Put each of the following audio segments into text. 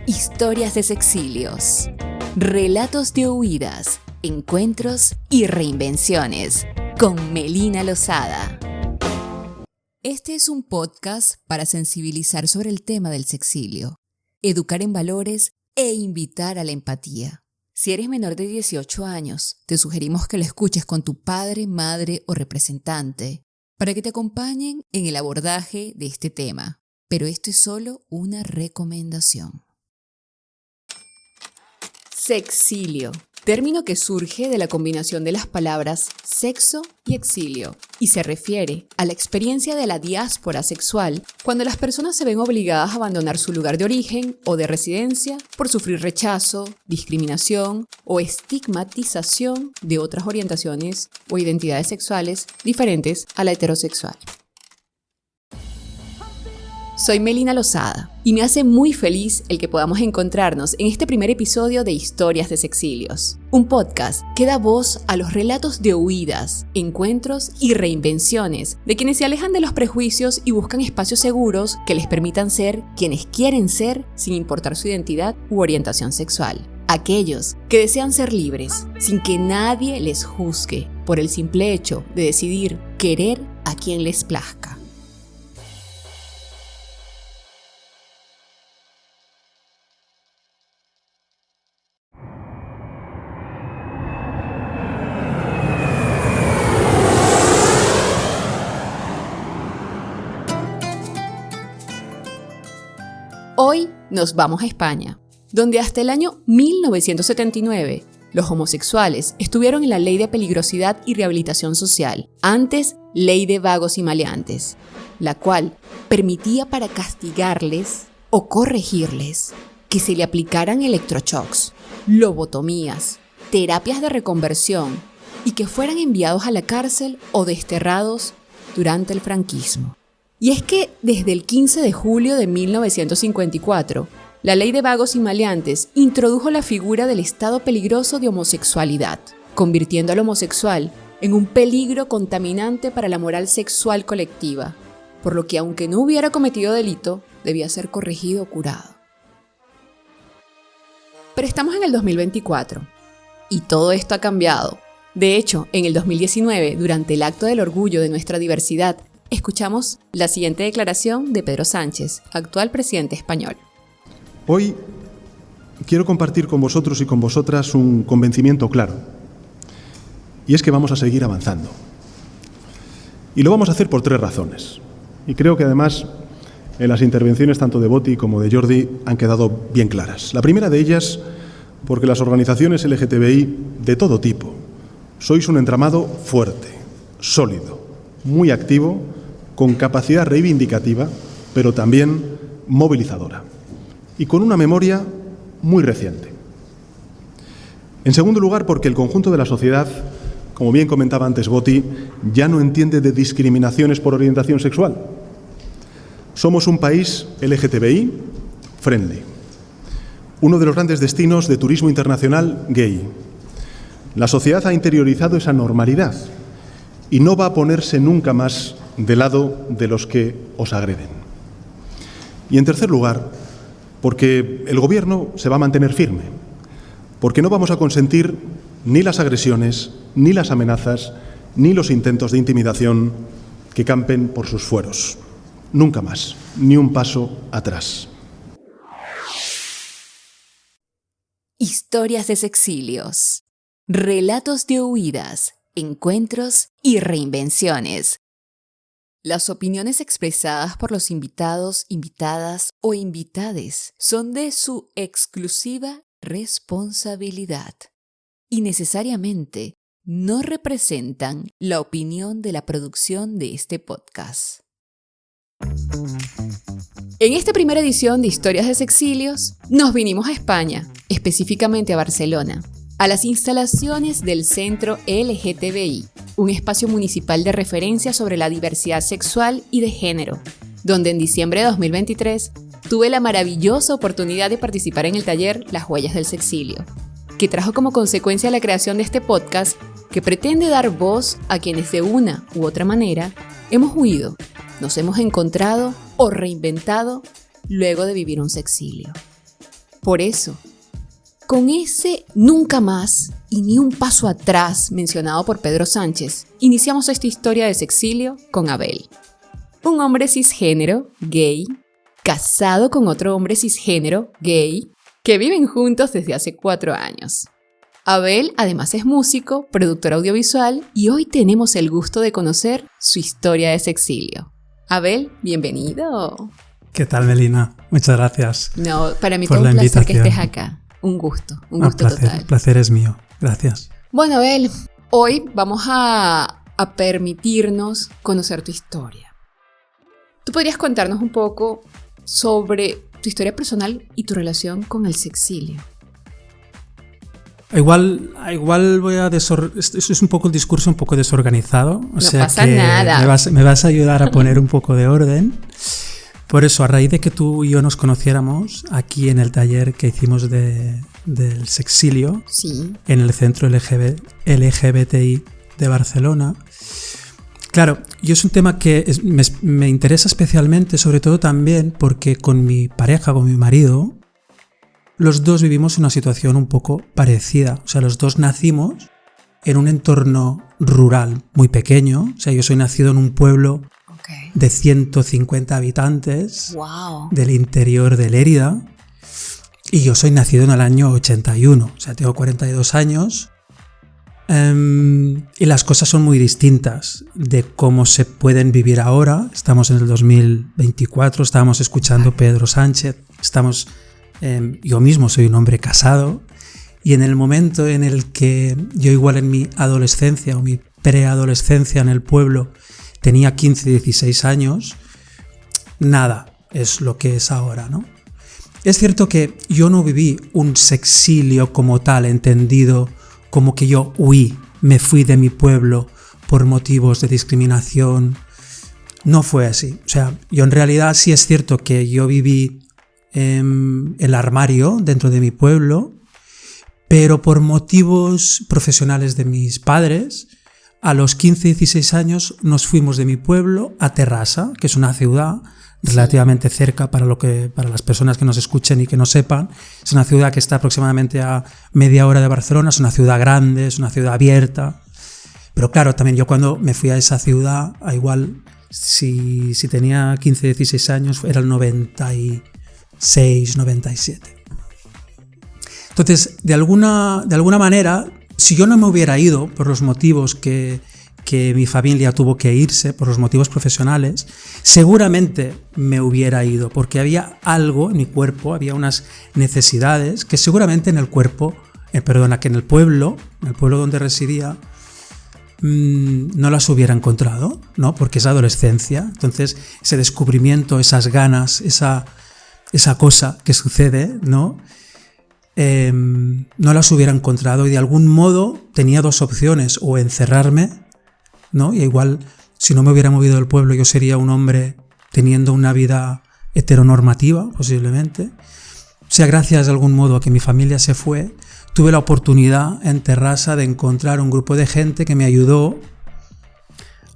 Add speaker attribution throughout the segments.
Speaker 1: Historias de sexilios, relatos de huidas, encuentros y reinvenciones, con Melina Lozada. Este es un podcast para sensibilizar sobre el tema del sexilio, educar en valores e invitar a la empatía. Si eres menor de 18 años, te sugerimos que lo escuches con tu padre, madre o representante para que te acompañen en el abordaje de este tema. Pero esto es solo una recomendación. Sexilio, término que surge de la combinación de las palabras sexo y exilio, y se refiere a la experiencia de la diáspora sexual cuando las personas se ven obligadas a abandonar su lugar de origen o de residencia por sufrir rechazo, discriminación o estigmatización de otras orientaciones o identidades sexuales diferentes a la heterosexual. Soy Melina Lozada y me hace muy feliz el que podamos encontrarnos en este primer episodio de Historias de Sexilios, un podcast que da voz a los relatos de huidas, encuentros y reinvenciones de quienes se alejan de los prejuicios y buscan espacios seguros que les permitan ser quienes quieren ser sin importar su identidad u orientación sexual. Aquellos que desean ser libres, sin que nadie les juzgue por el simple hecho de decidir querer a quien les plazca. Hoy nos vamos a España, donde hasta el año 1979 los homosexuales estuvieron en la Ley de Peligrosidad y Rehabilitación Social, antes Ley de Vagos y Maleantes, la cual permitía para castigarles o corregirles que se le aplicaran electroshocks, lobotomías, terapias de reconversión y que fueran enviados a la cárcel o desterrados durante el franquismo. Y es que desde el 15 de julio de 1954, la Ley de Vagos y Maleantes introdujo la figura del estado peligroso de homosexualidad, convirtiendo al homosexual en un peligro contaminante para la moral sexual colectiva, por lo que aunque no hubiera cometido delito, debía ser corregido o curado. Pero estamos en el 2024, y todo esto ha cambiado. De hecho, en el 2019, durante el Acto del Orgullo de nuestra diversidad, escuchamos la siguiente declaración de Pedro Sánchez, actual presidente español.
Speaker 2: Hoy quiero compartir con vosotros y con vosotras un convencimiento claro, y es que vamos a seguir avanzando. Y lo vamos a hacer por 3 razones. Y creo que además en las intervenciones tanto de Boti como de Jordi han quedado bien claras. La primera de ellas, porque las organizaciones LGTBI de todo tipo sois un entramado fuerte, sólido, muy activo, con capacidad reivindicativa, pero también movilizadora, y con una memoria muy reciente. En segundo lugar, porque el conjunto de la sociedad, como bien comentaba antes Boti, ya no entiende de discriminaciones por orientación sexual. Somos un país LGTBI friendly, uno de los grandes destinos de turismo internacional gay. La sociedad ha interiorizado esa normalidad y no va a ponerse nunca más del lado de los que os agreden. Y en tercer lugar, porque el Gobierno se va a mantener firme, porque no vamos a consentir ni las agresiones, ni las amenazas, ni los intentos de intimidación que campen por sus fueros. Nunca más, ni un paso atrás.
Speaker 1: Historias de sexilios, relatos de huidas, encuentros y reinvenciones. Las opiniones expresadas por los invitados, invitadas o invitades son de su exclusiva responsabilidad y necesariamente no representan la opinión de la producción de este podcast. En esta primera edición de Historias de Sexilios, nos vinimos a España, específicamente a Barcelona, a las instalaciones del Centro LGTBI, un espacio municipal de referencia sobre la diversidad sexual y de género, donde en diciembre de 2023 tuve la maravillosa oportunidad de participar en el taller Las Huellas del Sexilio, que trajo como consecuencia la creación de este podcast que pretende dar voz a quienes de una u otra manera hemos huido, nos hemos encontrado o reinventado luego de vivir un sexilio. Por eso, con ese nunca más y ni un paso atrás mencionado por Pedro Sánchez, iniciamos esta historia de sexilio con Abel. Un hombre cisgénero, gay, casado con otro hombre cisgénero, gay, que viven juntos desde hace 4 años. Abel además es músico, productor audiovisual y hoy tenemos el gusto de conocer su historia de sexilio. Abel, bienvenido.
Speaker 3: ¿Qué tal, Melina? Muchas gracias.
Speaker 1: No, para mí fue un placer que estés acá. Un gusto total.
Speaker 3: El placer es mío. Gracias.
Speaker 1: Bueno, Abel, hoy vamos a permitirnos conocer tu historia. ¿Tú podrías contarnos un poco sobre tu historia personal y tu relación con el sexilio?
Speaker 3: Igual voy a Eso es un poco el discurso un poco desorganizado.
Speaker 1: No pasa nada.
Speaker 3: Me vas a ayudar a poner un poco de orden. Por eso, a raíz de que tú y yo nos conociéramos aquí en el taller que hicimos del sexilio,
Speaker 1: sí,
Speaker 3: en el centro LGBTI de Barcelona, claro, yo es un tema que me interesa especialmente, sobre todo también porque con mi pareja, con mi marido, los dos vivimos una situación un poco parecida. O sea, los dos nacimos en un entorno rural muy pequeño. O sea, yo soy nacido en un pueblo de 150 habitantes,
Speaker 1: wow,
Speaker 3: del interior de Lérida, y yo soy nacido en el año 81. O sea, tengo 42 años. Y las cosas son muy distintas de cómo se pueden vivir ahora. Estamos en el 2024, estábamos escuchando Pedro Sánchez, yo mismo soy un hombre casado, y en el momento en el que yo igual en mi adolescencia o mi preadolescencia en el pueblo tenía 15, 16 años, nada es lo que es ahora, ¿no? Es cierto que yo no viví un sexilio como tal, entendido como que yo me fui de mi pueblo por motivos de discriminación. No fue así. O sea, yo en realidad sí es cierto que yo viví el armario dentro de mi pueblo, pero por motivos profesionales de mis padres, a los 15, 16 años nos fuimos de mi pueblo a Terrassa, que es una ciudad relativamente cerca para las personas que nos escuchen y que no sepan. Es una ciudad que está aproximadamente a media hora de Barcelona, es una ciudad grande, es una ciudad abierta. Pero claro, también yo cuando me fui a esa ciudad, igual si tenía 15, 16 años, era el 96, 97. Entonces, de alguna manera, si yo no me hubiera ido por los motivos que mi familia tuvo que irse, por los motivos profesionales, seguramente me hubiera ido, porque había algo en mi cuerpo, había unas necesidades que seguramente en el pueblo donde residía, no las hubiera encontrado, ¿no? Porque es adolescencia. Entonces, ese descubrimiento, esas ganas, esa cosa que sucede, ¿no? No las hubiera encontrado, y de algún modo tenía dos opciones: o encerrarme, ¿no? Y igual, si no me hubiera movido del pueblo, yo sería un hombre teniendo una vida heteronormativa, posiblemente. O sea, gracias de algún modo a que mi familia se fue, tuve la oportunidad en Terrassa de encontrar un grupo de gente que me ayudó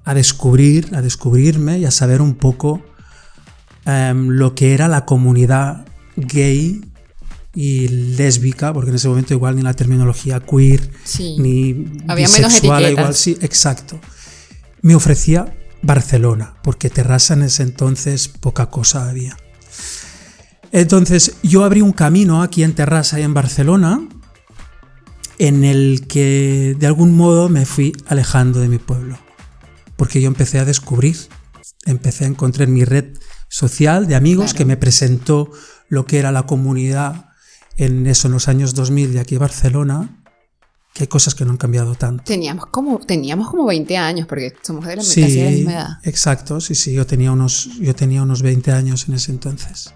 Speaker 3: a descubrirme y a saber un poco lo que era la comunidad gay y lésbica, porque en ese momento igual ni la terminología queer,
Speaker 1: sí,
Speaker 3: ni
Speaker 1: había
Speaker 3: bisexual,
Speaker 1: menos
Speaker 3: igual sí, exacto. Me ofrecía Barcelona, porque Terrassa en ese entonces poca cosa había. Entonces yo abrí un camino aquí en Terrassa y en Barcelona, en el que de algún modo me fui alejando de mi pueblo, porque yo empecé a encontrar mi red social de amigos, claro, que me presentó lo que era la comunidad en los años 2000 de aquí Barcelona, que hay cosas que no han cambiado tanto.
Speaker 1: Teníamos como 20 años, porque somos de casi de la misma edad.
Speaker 3: Exacto, sí, yo tenía unos 20 años en ese entonces.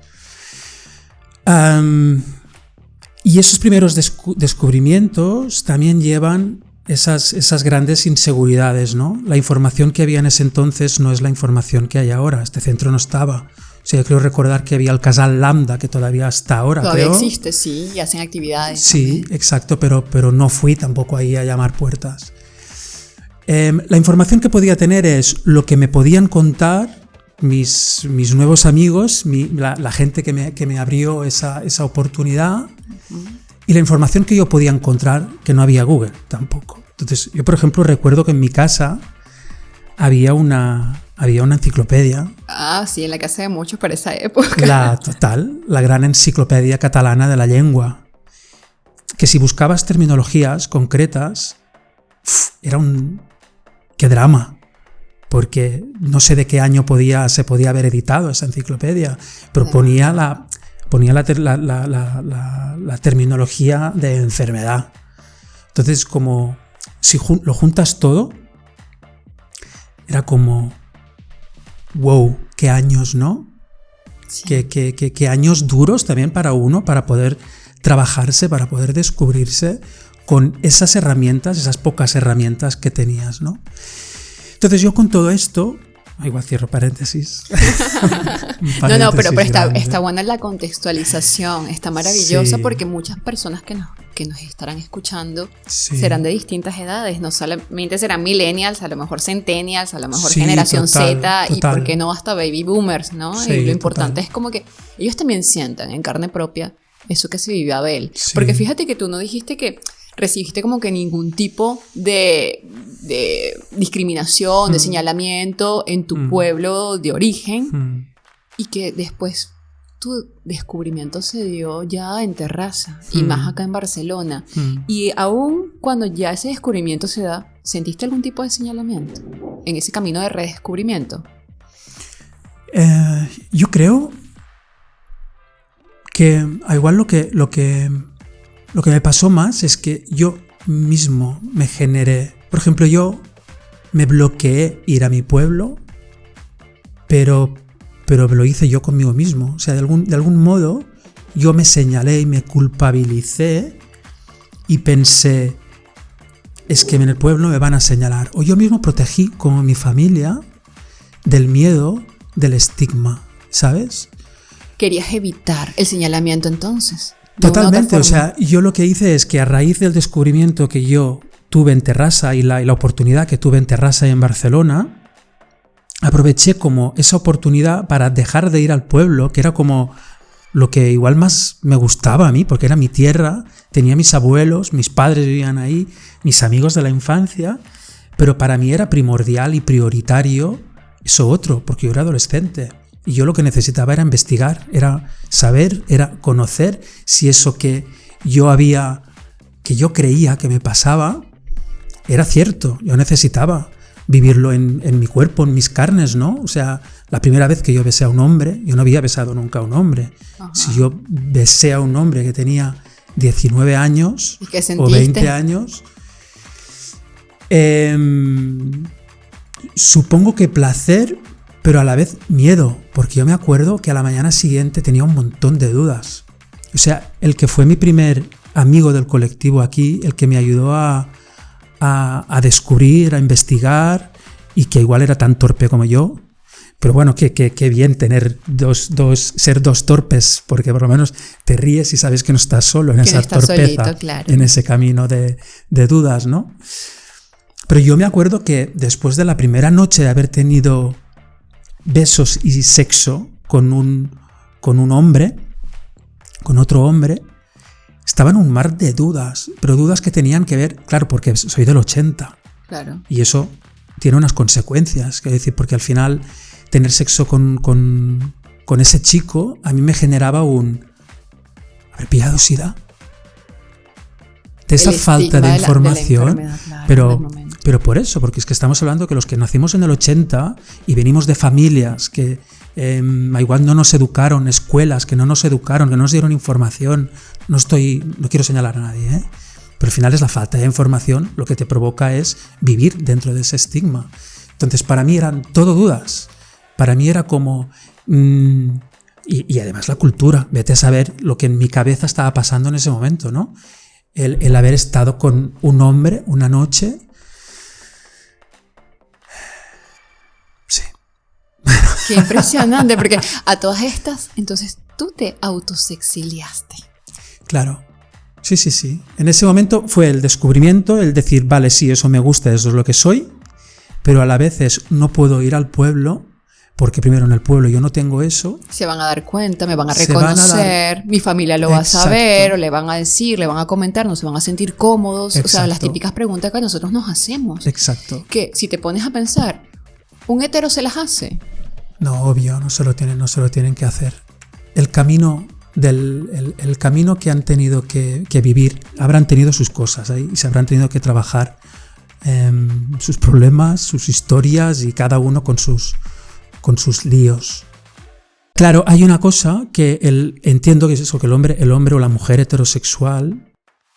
Speaker 3: Y esos primeros descubrimientos también llevan esas grandes inseguridades, ¿no? La información que había en ese entonces no es la información que hay ahora. Este centro no estaba. O sea, yo creo recordar que había el Casal Lambda, que todavía hasta ahora,
Speaker 1: todavía
Speaker 3: creo.
Speaker 1: Existe, sí, y hacen actividades.
Speaker 3: Sí,
Speaker 1: también.
Speaker 3: Exacto, pero no fui tampoco ahí a llamar puertas. La información que podía tener es lo que me podían contar mis nuevos amigos, la gente que me abrió esa oportunidad y la información que yo podía encontrar, que no había Google tampoco. Entonces, yo, por ejemplo, recuerdo que en mi casa había una enciclopedia.
Speaker 1: Ah, sí, en la casa de muchos para esa época.
Speaker 3: La gran enciclopedia catalana de la lengua. Que si buscabas terminologías concretas, era ¡qué drama! Porque no sé de qué año se podía haber editado esa enciclopedia, pero ponía la terminología de enfermedad. Entonces, como si lo juntas todo, era como wow, qué años, ¿no? Sí. Qué años duros también para uno, para poder trabajarse, para poder descubrirse con esas herramientas, esas pocas herramientas que tenías, ¿no? Entonces yo con todo esto, igual cierro paréntesis.
Speaker 1: No, pero está buena la contextualización, está maravillosa, sí. Porque muchas personas que nos estarán escuchando, sí, serán de distintas edades, no solamente serán millennials, a lo mejor centennials, a lo mejor sí, generación Z, y por qué no hasta baby boomers, ¿no? Sí, y lo importante es como que ellos también sientan en carne propia eso que se vivió Abel, sí. Porque fíjate que tú no dijiste que recibiste como que ningún tipo de discriminación, de señalamiento en tu pueblo de origen, y que después tu descubrimiento se dio ya en Terrassa y más acá en Barcelona. Y aún cuando ya ese descubrimiento se da, ¿sentiste algún tipo de señalamiento en ese camino de redescubrimiento?
Speaker 3: Yo creo que igual lo que me pasó más es que yo mismo me generé. Por ejemplo, yo me bloqueé ir a mi pueblo, pero lo hice yo conmigo mismo. O sea, de algún modo yo me señalé y me culpabilicé y pensé, es que en el pueblo me van a señalar. O yo mismo protegí como mi familia del miedo, del estigma, ¿sabes?
Speaker 1: ¿Querías evitar el señalamiento entonces?
Speaker 3: Totalmente, o sea, yo lo que hice es que a raíz del descubrimiento que yo tuve en Terrassa y la oportunidad que tuve en Terrassa y en Barcelona, aproveché como esa oportunidad para dejar de ir al pueblo, que era como lo que igual más me gustaba a mí, porque era mi tierra, tenía mis abuelos, mis padres vivían ahí, mis amigos de la infancia, pero para mí era primordial y prioritario eso otro, porque yo era adolescente. Y yo lo que necesitaba era investigar, era saber, era conocer si eso que yo creía que me pasaba, era cierto. Yo necesitaba vivirlo en mi cuerpo, en mis carnes, ¿no? O sea, la primera vez que yo besé a un hombre, yo no había besado nunca a un hombre. Ajá. Si yo besé a un hombre que tenía 19 años o 20 años, supongo que placer, pero a la vez miedo, porque yo me acuerdo que a la mañana siguiente tenía un montón de dudas. O sea, el que fue mi primer amigo del colectivo aquí, el que me ayudó a descubrir, a investigar, y que igual era tan torpe como yo, pero bueno, qué bien tener ser dos torpes, porque por lo menos te ríes y sabes que no estás solo en esa torpeza, solito, claro, en ese camino de dudas, ¿no? Pero yo me acuerdo que después de la primera noche de haber tenido besos y sexo con un hombre, con otro hombre, estaba en un mar de dudas, pero dudas que tenían que ver, claro, porque soy del 80,
Speaker 1: claro, y
Speaker 3: eso tiene unas consecuencias, quiero decir, porque al final tener sexo con ese chico a mí me generaba ¿haber pillado SIDA? De esa falta de información, claro, pero por eso, porque es que estamos hablando que los que nacimos en el 80 y venimos de familias que igual no nos educaron, escuelas que no nos educaron, que no nos dieron información, no quiero señalar a nadie, pero al final es la falta de información lo que te provoca es vivir dentro de ese estigma. Entonces para mí eran todo dudas, para mí era como y además la cultura, vete a saber lo que en mi cabeza estaba pasando en ese momento, ¿no? El haber estado con un hombre una noche. Sí.
Speaker 1: Qué impresionante, porque a todas estas, entonces tú te autosexiliaste.
Speaker 3: Claro. Sí. En ese momento fue el descubrimiento, el decir, vale, sí, eso me gusta, eso es lo que soy, pero a la vez no puedo ir al pueblo porque primero en el pueblo yo no tengo eso.
Speaker 1: Se van a dar cuenta, me van a reconocer, mi familia lo va a saber, o le van a decir, le van a comentar, no se van a sentir cómodos.
Speaker 3: Exacto.
Speaker 1: O sea, las típicas preguntas que nosotros nos hacemos.
Speaker 3: Exacto.
Speaker 1: Que si te pones a pensar, ¿un hetero se las hace?
Speaker 3: No, obvio, no se lo tienen que hacer. El camino el camino que han tenido que vivir, habrán tenido sus cosas ahí y se habrán tenido que trabajar sus problemas, sus historias y cada uno con sus líos. Claro, hay una cosa que entiendo que es eso, que el hombre o la mujer heterosexual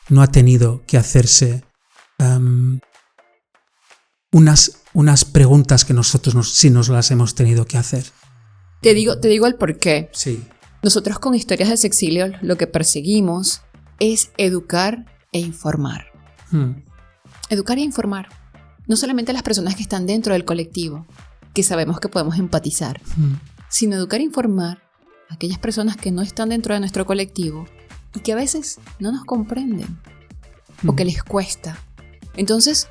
Speaker 3: no ha tenido que hacerse unas preguntas que nosotros sí nos las hemos tenido que hacer.
Speaker 1: Te digo el porqué.
Speaker 3: Sí.
Speaker 1: Nosotros con Historias de Sexilio lo que perseguimos es educar e informar. Educar e informar. No solamente a las personas que están dentro del colectivo, que sabemos que podemos empatizar, sino educar e informar a aquellas personas que no están dentro de nuestro colectivo y que a veces no nos comprenden o que les cuesta. Entonces,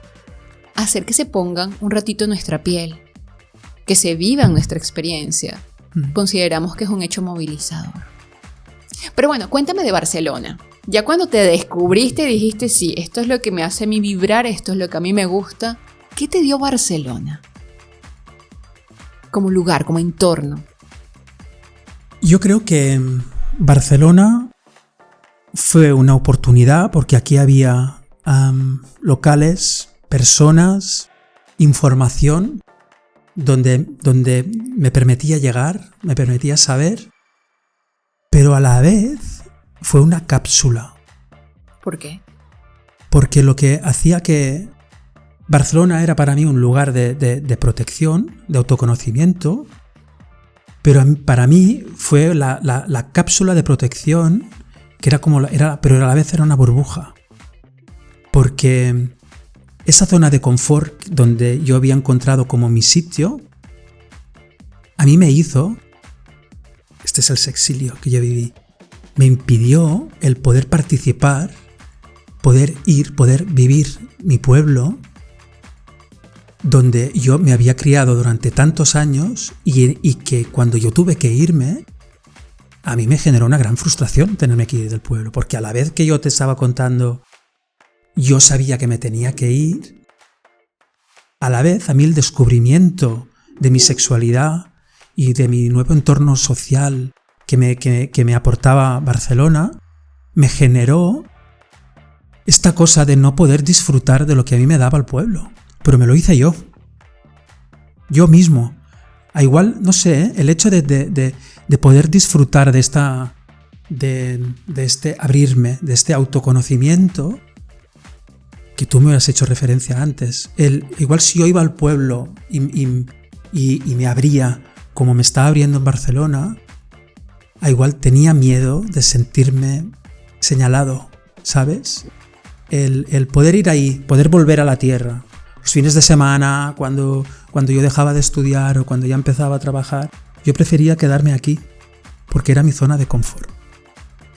Speaker 1: hacer que se pongan un ratito en nuestra piel, que se vivan nuestra experiencia, consideramos que es un hecho movilizador. Pero bueno, cuéntame de Barcelona. Ya cuando te descubriste y dijiste, sí, esto es lo que me hace a mí vibrar, esto es lo que a mí me gusta, ¿qué te dio Barcelona? Como lugar, como entorno.
Speaker 3: Yo creo que Barcelona fue una oportunidad porque aquí había locales, personas, información donde me permitía llegar, me permitía saber, pero a la vez fue una cápsula.
Speaker 1: ¿Por qué?
Speaker 3: Porque lo que hacía que Barcelona era para mí un lugar de protección, de autoconocimiento, pero para mí fue la cápsula de protección que pero a la vez era una burbuja. Porque esa zona de confort donde yo había encontrado como mi sitio, a mí me hizo, este es el sexilio que yo viví, me impidió el poder participar, poder vivir mi pueblo, donde yo me había criado durante tantos años y que cuando yo tuve que irme, a mí me generó una gran frustración tenerme que ir del pueblo, porque a la vez que yo te estaba contando, yo sabía que me tenía que ir, a la vez a mí el descubrimiento de mi sexualidad y de mi nuevo entorno social que me aportaba Barcelona, me generó esta cosa de no poder disfrutar de lo que a mí me daba el pueblo. Pero me lo hice yo mismo. A igual, no sé, el hecho de poder disfrutar de este abrirme, de este autoconocimiento, que tú me has hecho referencia antes. Igual si yo iba al pueblo y me abría como me estaba abriendo en Barcelona, a igual tenía miedo de sentirme señalado, ¿sabes? El poder ir ahí, poder volver a la tierra. Los fines de semana, cuando yo dejaba de estudiar o cuando ya empezaba a trabajar, yo prefería quedarme aquí, porque era mi zona de confort.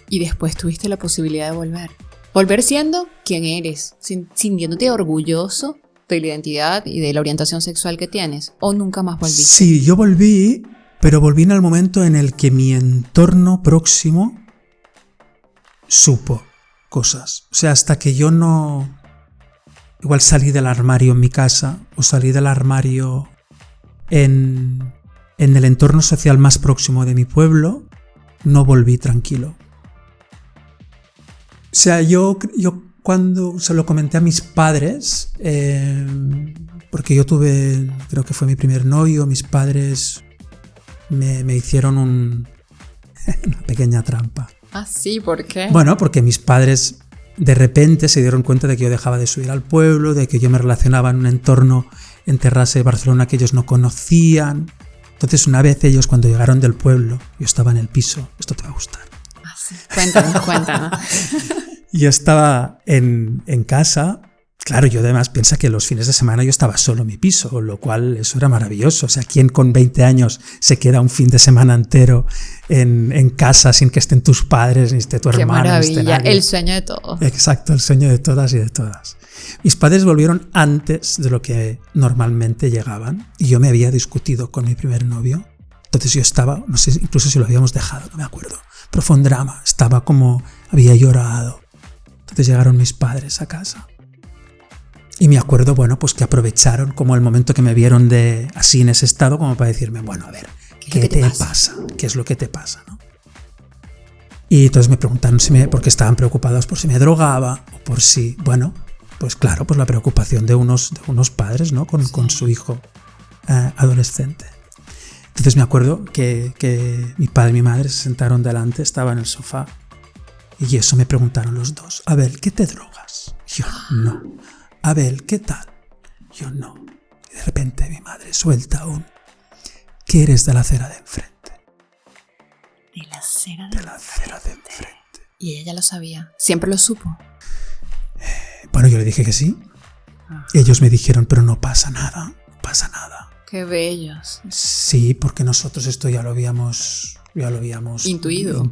Speaker 1: Y después tuviste la posibilidad de volver. Volver siendo quien eres, sintiéndote orgulloso de la identidad y de la orientación sexual que tienes, ¿o nunca más volviste?
Speaker 3: Sí, yo volví, pero volví en el momento en el que mi entorno próximo supo cosas. O sea, hasta que yo no... Igual salí del armario en mi casa o salí del armario en el entorno social más próximo de mi pueblo, no volví tranquilo. O sea, yo cuando se lo comenté a mis padres, porque yo tuve, creo que fue mi primer novio, mis padres me hicieron una pequeña trampa.
Speaker 1: Ah, sí, ¿por qué?
Speaker 3: Bueno, porque mis padres de repente se dieron cuenta de que yo dejaba de subir al pueblo, de que yo me relacionaba en un entorno en Terrassa y Barcelona que ellos no conocían. Entonces una vez ellos cuando llegaron del pueblo, yo estaba en el piso, esto te va a gustar.
Speaker 1: Ah, sí. Cuéntanos.
Speaker 3: Yo estaba en casa, claro, yo además piensa que los fines de semana yo estaba solo en mi piso, lo cual eso era maravilloso. O sea, ¿quién con 20 años se queda un fin de semana entero en casa sin que estén tus padres, ni esté tu hermano?
Speaker 1: Qué maravilla,
Speaker 3: ni esté nadie?
Speaker 1: el sueño de todos.
Speaker 3: Exacto, el sueño de todas y de todas. Mis padres volvieron antes de lo que normalmente llegaban y yo me había discutido con mi primer novio. Entonces yo estaba, no sé incluso si lo habíamos dejado, no me acuerdo, pero fue un drama, estaba como, había llorado. Entonces llegaron mis padres a casa. Y me acuerdo, bueno, pues que aprovecharon como el momento que me vieron así en ese estado como para decirme, bueno, a ver, ¿qué te pasa? ¿Qué es lo que te pasa, no? Y entonces me preguntaron porque estaban preocupados por si me drogaba o por si, bueno, pues claro, pues la preocupación de unos padres, ¿no? Con su hijo adolescente. Entonces me acuerdo que mi padre y mi madre se sentaron delante, estaba en el sofá y eso me preguntaron los dos. Abel, ¿qué te drogas? Yo, no. Abel, ¿qué tal? Yo, no. Y de repente mi madre suelta ¿qué eres de la acera de enfrente?
Speaker 1: De la acera
Speaker 3: de enfrente.
Speaker 1: Y ella ya lo sabía. Siempre lo supo.
Speaker 3: Bueno, yo le dije que sí. Ellos me dijeron, pero no pasa nada.
Speaker 1: Qué bellos.
Speaker 3: Sí, porque nosotros esto ya lo habíamos
Speaker 1: intuido,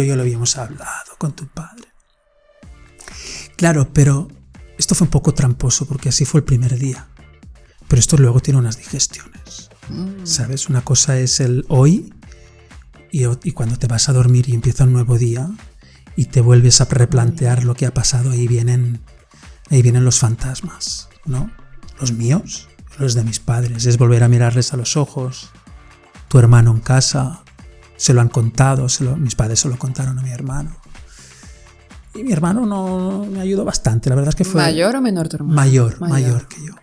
Speaker 3: ya lo habíamos hablado con tu padre. Claro, pero esto fue un poco tramposo porque así fue el primer día. Pero esto luego tiene unas digestiones. ¿Sabes? Una cosa es el hoy y cuando te vas a dormir y empieza un nuevo día y te vuelves a replantear lo que ha pasado, ahí vienen los fantasmas, ¿no? Los míos, los de mis padres. Es volver a mirarles a los ojos. Tu hermano en casa, se lo han contado, mis padres se lo contaron a mi hermano. Y mi hermano no me ayudó bastante, la verdad es que fue...
Speaker 1: ¿Mayor o menor tu hermano?
Speaker 3: Mayor que yo.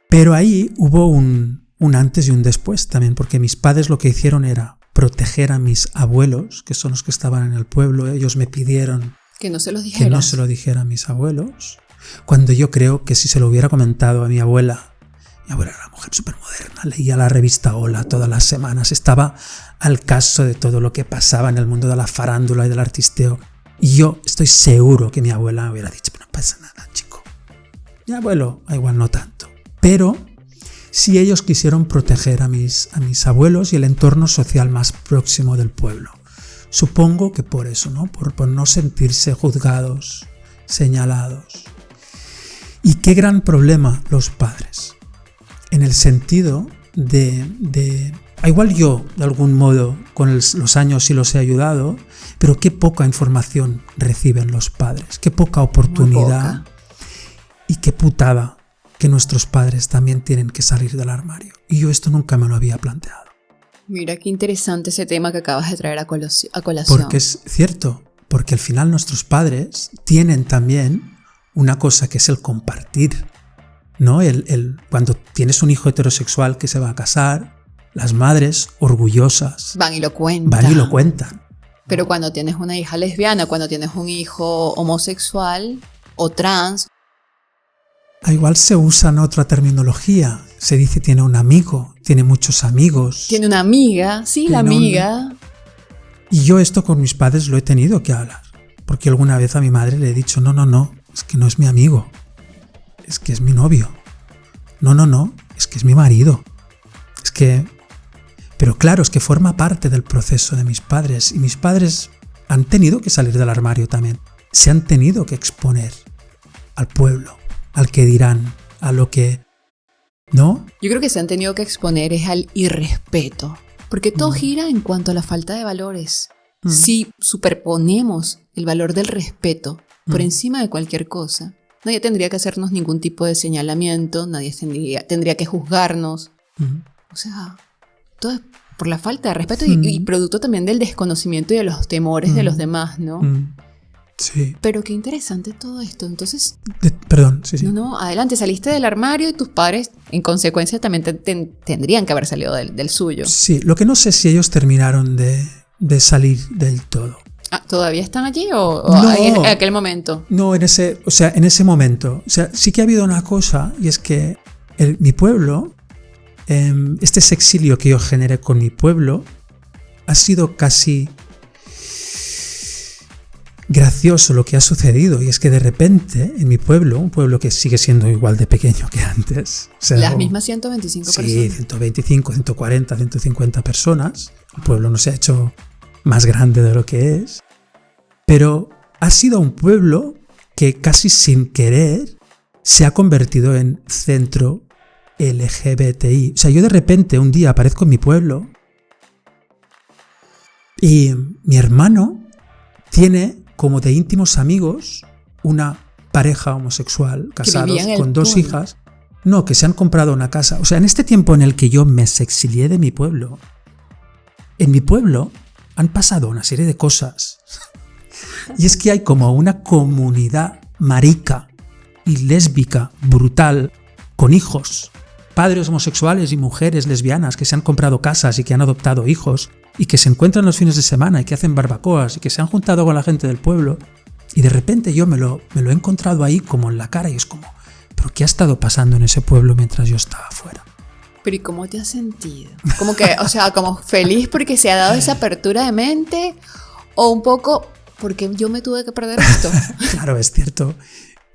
Speaker 3: Pero ahí hubo un antes y un después también, porque mis padres lo que hicieron era proteger a mis abuelos, que son los que estaban en el pueblo. Ellos me pidieron
Speaker 1: que no se lo
Speaker 3: dijera a mis abuelos, cuando yo creo que si se lo hubiera comentado a mi abuela era una mujer súper moderna, leía la revista Hola todas las semanas, estaba al caso de todo lo que pasaba en el mundo de la farándula y del artisteo. Y yo estoy seguro que mi abuela me hubiera dicho, no pasa nada, chico. Mi abuelo, igual no tanto. Pero sí ellos quisieron proteger a mis abuelos y el entorno social más próximo del pueblo. Supongo que por eso, ¿no? Por no sentirse juzgados, señalados. Y qué gran problema los padres. En el sentido de igual yo, de algún modo, con los años sí los he ayudado, pero qué poca información reciben los padres, qué poca oportunidad y qué putada que nuestros padres también tienen que salir del armario. Y yo esto nunca me lo había planteado.
Speaker 1: Mira qué interesante ese tema que acabas de traer a colación.
Speaker 3: Porque es cierto, porque al final nuestros padres tienen también una cosa que es el compartir, ¿no? Cuando tienes un hijo heterosexual que se va a casar, las madres orgullosas
Speaker 1: van y lo cuentan.
Speaker 3: Pero
Speaker 1: cuando tienes una hija lesbiana, cuando tienes un hijo homosexual o trans,
Speaker 3: igual se usa otra terminología. Se dice tiene un amigo, tiene muchos amigos.
Speaker 1: Tiene una amiga, sí, la amiga.
Speaker 3: Y yo esto con mis padres lo he tenido que hablar. Porque alguna vez a mi madre le he dicho, no, es que no es mi amigo. Es que es mi novio. No, es que es mi marido. Pero claro, es que forma parte del proceso de mis padres. Y mis padres han tenido que salir del armario también. Se han tenido que exponer al pueblo, al que dirán, a lo que... ¿No?
Speaker 1: Yo creo que se han tenido que exponer es al irrespeto. Porque todo gira en cuanto a la falta de valores. Si superponemos el valor del respeto por encima de cualquier cosa, nadie tendría que hacernos ningún tipo de señalamiento, nadie tendría que juzgarnos. O sea, todo es por la falta de respeto y producto también del desconocimiento y de los temores de los demás, ¿no?
Speaker 3: Sí.
Speaker 1: Pero qué interesante todo esto. Entonces...
Speaker 3: Perdón, sí.
Speaker 1: No, adelante, saliste del armario y tus padres, en consecuencia, también tendrían que haber salido del suyo.
Speaker 3: Sí, lo que no sé si ellos terminaron de salir del todo.
Speaker 1: ¿Todavía están allí o
Speaker 3: no,
Speaker 1: en aquel momento?
Speaker 3: No, en ese momento. O sea, sí que ha habido una cosa, y es que mi pueblo, este exilio que yo generé con mi pueblo, ha sido casi gracioso lo que ha sucedido. Y es que de repente, en mi pueblo, un pueblo que sigue siendo igual de pequeño que antes. O sea,
Speaker 1: las mismas 125 personas.
Speaker 3: Sí, 125, 140, 150 personas. El pueblo no se ha hecho más grande de lo que es. Pero ha sido un pueblo que casi sin querer se ha convertido en centro LGBTI. O sea, yo de repente un día aparezco en mi pueblo y mi hermano tiene como de íntimos amigos una pareja homosexual, casados, con 2 hijas. No, que se han comprado una casa. O sea, en este tiempo en el que yo me exilié de mi pueblo, en mi pueblo han pasado una serie de cosas. Y es que hay como una comunidad marica y lésbica brutal, con hijos, padres homosexuales y mujeres lesbianas que se han comprado casas y que han adoptado hijos y que se encuentran los fines de semana y que hacen barbacoas y que se han juntado con la gente del pueblo. Y de repente yo me lo he encontrado ahí como en la cara y es como, ¿pero qué ha estado pasando en ese pueblo mientras yo estaba afuera?
Speaker 1: Pero ¿y cómo te has sentido? Como que, o sea, como feliz porque se ha dado esa apertura de mente o un poco porque yo me tuve que perder esto.
Speaker 3: Claro, es cierto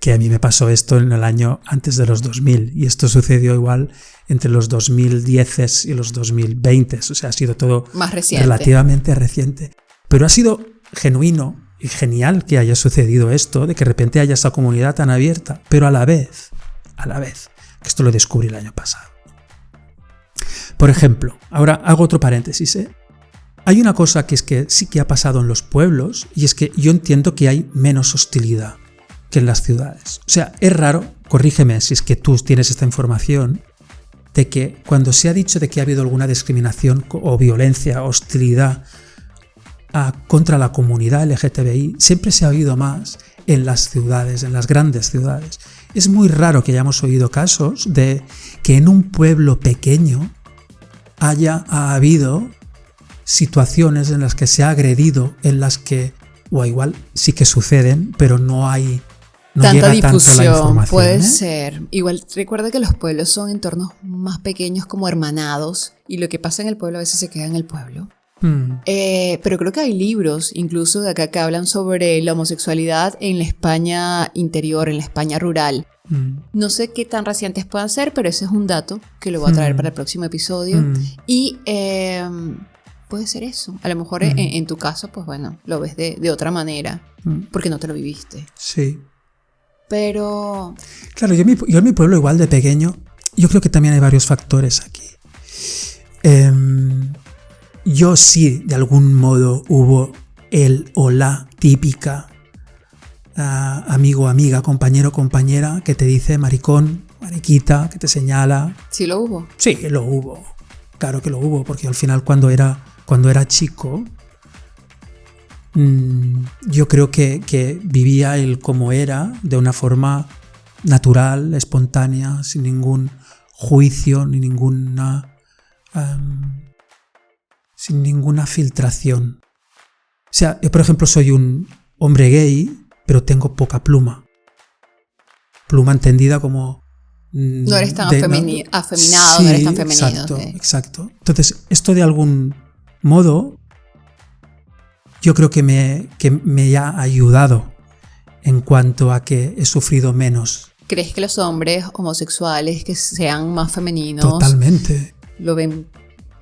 Speaker 3: que a mí me pasó esto en el año antes de los 2000 y esto sucedió igual entre los 2010 y los 2020, o sea, ha sido todo
Speaker 1: más reciente,
Speaker 3: relativamente reciente. Pero ha sido genuino y genial que haya sucedido esto, de que de repente haya esa comunidad tan abierta, pero a la vez, que esto lo descubrí el año pasado. Por ejemplo, ahora hago otro paréntesis, Hay una cosa que es que sí que ha pasado en los pueblos y es que yo entiendo que hay menos hostilidad que en las ciudades. O sea, es raro, corrígeme si es que tú tienes esta información, de que cuando se ha dicho de que ha habido alguna discriminación o violencia, hostilidad contra la comunidad LGTBI, siempre se ha oído más en las ciudades, en las grandes ciudades. Es muy raro que hayamos oído casos de que en un pueblo pequeño ha habido situaciones en las que se ha agredido, en las que, o igual sí que suceden, pero no hay
Speaker 1: tanta difusión,
Speaker 3: tanto la información.
Speaker 1: Puede ser. Igual recuerda que los pueblos son entornos más pequeños, como hermanados, y lo que pasa en el pueblo a veces se queda en el pueblo. Pero creo que hay libros, incluso de acá, que hablan sobre la homosexualidad en la España interior, en la España rural. No sé qué tan recientes puedan ser, pero ese es un dato que lo voy a traer para el próximo episodio. Y puede ser eso. A lo mejor en tu caso, pues bueno, lo ves de otra manera, porque no te lo viviste.
Speaker 3: Sí.
Speaker 1: Pero...
Speaker 3: Claro, yo en mi pueblo igual de pequeño, yo creo que también hay varios factores aquí. Yo sí, de algún modo, hubo el o la típica amigo, amiga, compañero, compañera, que te dice maricón, mariquita, que te señala.
Speaker 1: ¿Sí lo hubo?
Speaker 3: Sí, lo hubo. Claro que lo hubo, porque al final cuando era chico, yo creo que vivía el como era, de una forma natural, espontánea, sin ningún juicio, ni sin ninguna filtración. O sea, yo por ejemplo soy un hombre gay, pero tengo poca pluma. Pluma entendida como...
Speaker 1: no eres tan afeminado,
Speaker 3: sí,
Speaker 1: no eres tan femenino.
Speaker 3: Exacto. Entonces, esto de algún modo, yo creo que me ha ayudado en cuanto a que he sufrido menos.
Speaker 1: ¿Crees que los hombres homosexuales que sean más femeninos...
Speaker 3: Totalmente.
Speaker 1: Lo ven,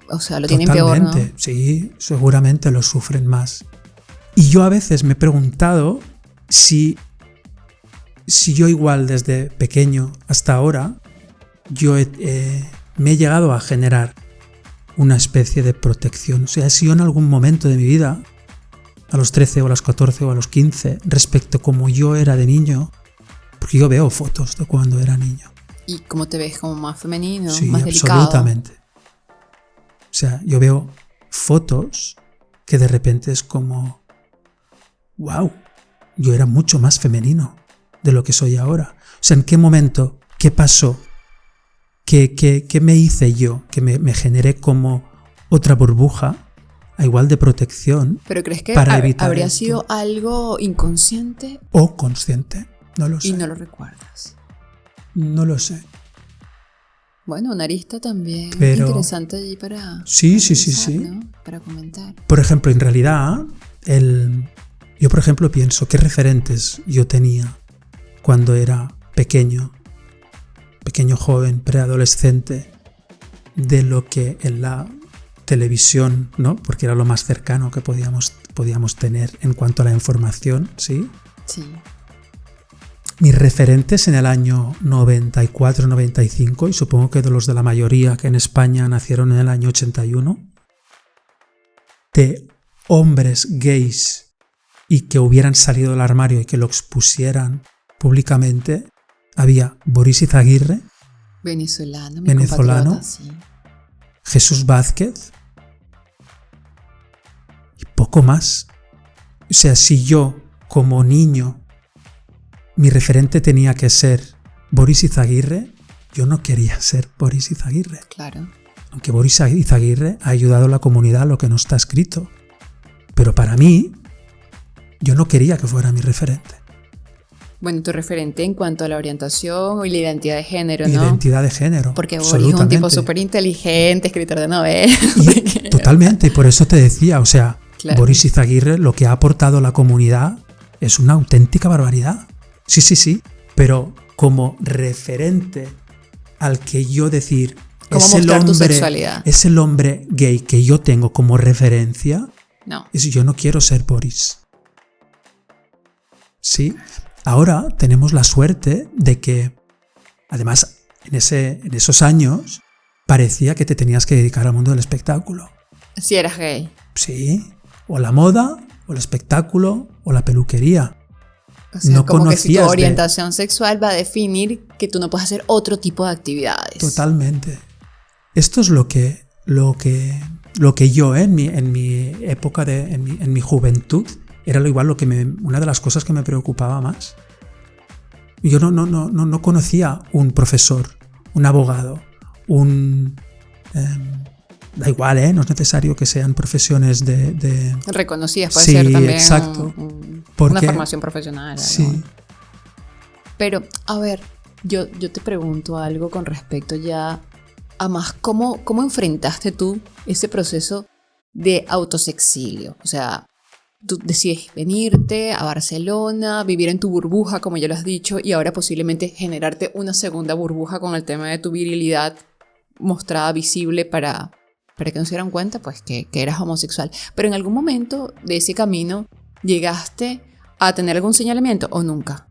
Speaker 1: o sea, lo tienen peor, ¿no?
Speaker 3: Sí, seguramente lo sufren más. Y yo a veces me he preguntado si yo igual desde pequeño hasta ahora, yo me he llegado a generar una especie de protección. O sea, si yo en algún momento de mi vida, a los 13 o a los 14 o a los 15, respecto a cómo yo era de niño, porque yo veo fotos de cuando era niño.
Speaker 1: ¿Y cómo te ves? ¿Como más femenino?
Speaker 3: Sí,
Speaker 1: más delicado?
Speaker 3: Absolutamente. O sea, yo veo fotos que de repente es como, wow, yo era mucho más femenino de lo que soy ahora. O sea, ¿en qué momento? ¿Qué pasó? ¿Qué me hice yo? Que me generé como otra burbuja, a igual de protección.
Speaker 1: ¿Pero crees que habría
Speaker 3: esto.
Speaker 1: sido algo inconsciente?
Speaker 3: O consciente, no lo sé.
Speaker 1: Y no lo recuerdas.
Speaker 3: No lo sé.
Speaker 1: Bueno, una arista también
Speaker 3: Pero...
Speaker 1: interesante allí para...
Speaker 3: Sí.
Speaker 1: ¿no? Para comentar.
Speaker 3: Por ejemplo, en realidad, yo por ejemplo pienso qué referentes yo tenía cuando era pequeño joven, preadolescente, de lo que en la televisión, ¿no? Porque era lo más cercano que podíamos tener en cuanto a la información, ¿sí?
Speaker 1: Sí.
Speaker 3: Mis referentes en el año 94-95, y supongo que de los de la mayoría que en España nacieron en el año 81, de hombres gays y que hubieran salido del armario y que lo expusieran públicamente, había Boris Izaguirre,
Speaker 1: venezolano,
Speaker 3: sí. Jesús Vázquez y poco más. O sea, si yo, como niño, mi referente tenía que ser Boris Izaguirre, yo no quería ser Boris Izaguirre.
Speaker 1: Claro.
Speaker 3: Aunque Boris Izaguirre ha ayudado a la comunidad a lo que no está escrito. Pero para mí, yo no quería que fuera mi referente.
Speaker 1: Bueno, tu referente en cuanto a la orientación y la identidad de género, ¿no?
Speaker 3: Identidad de género.
Speaker 1: Porque Boris es un tipo súper inteligente, escritor de novelas.
Speaker 3: Totalmente, y por eso te decía, o sea,
Speaker 1: claro.
Speaker 3: Boris Izaguirre lo que ha aportado a la comunidad es una auténtica barbaridad. Sí, pero como referente al que yo decir es el hombre gay que yo tengo como referencia,
Speaker 1: no.
Speaker 3: Yo no quiero ser Boris. Sí, ahora tenemos la suerte de que, además, en esos años parecía que te tenías que dedicar al mundo del espectáculo.
Speaker 1: Si eras gay.
Speaker 3: Sí, o la moda, o el espectáculo, o la peluquería.
Speaker 1: O sea, no como que si tu orientación sexual va a definir que tú no puedes hacer otro tipo de actividades.
Speaker 3: Totalmente. Esto es lo que yo en mi época, en mi juventud, era igual una de las cosas que me preocupaba más. Yo no conocía un profesor, un abogado, da igual, no es necesario que sean profesiones de
Speaker 1: reconocidas, puede ser también
Speaker 3: exacto.
Speaker 1: Una formación profesional.
Speaker 3: Sí.
Speaker 1: ¿No? Pero, a ver, yo te pregunto algo con respecto ya a más cómo enfrentaste tú ese proceso de autosexilio. O sea, tú decides venirte a Barcelona, vivir en tu burbuja, como ya lo has dicho, y ahora posiblemente generarte una segunda burbuja con el tema de tu virilidad mostrada visible para que no se dieran cuenta pues que eras homosexual. Pero en algún momento de ese camino, ¿llegaste a tener algún señalamiento o nunca?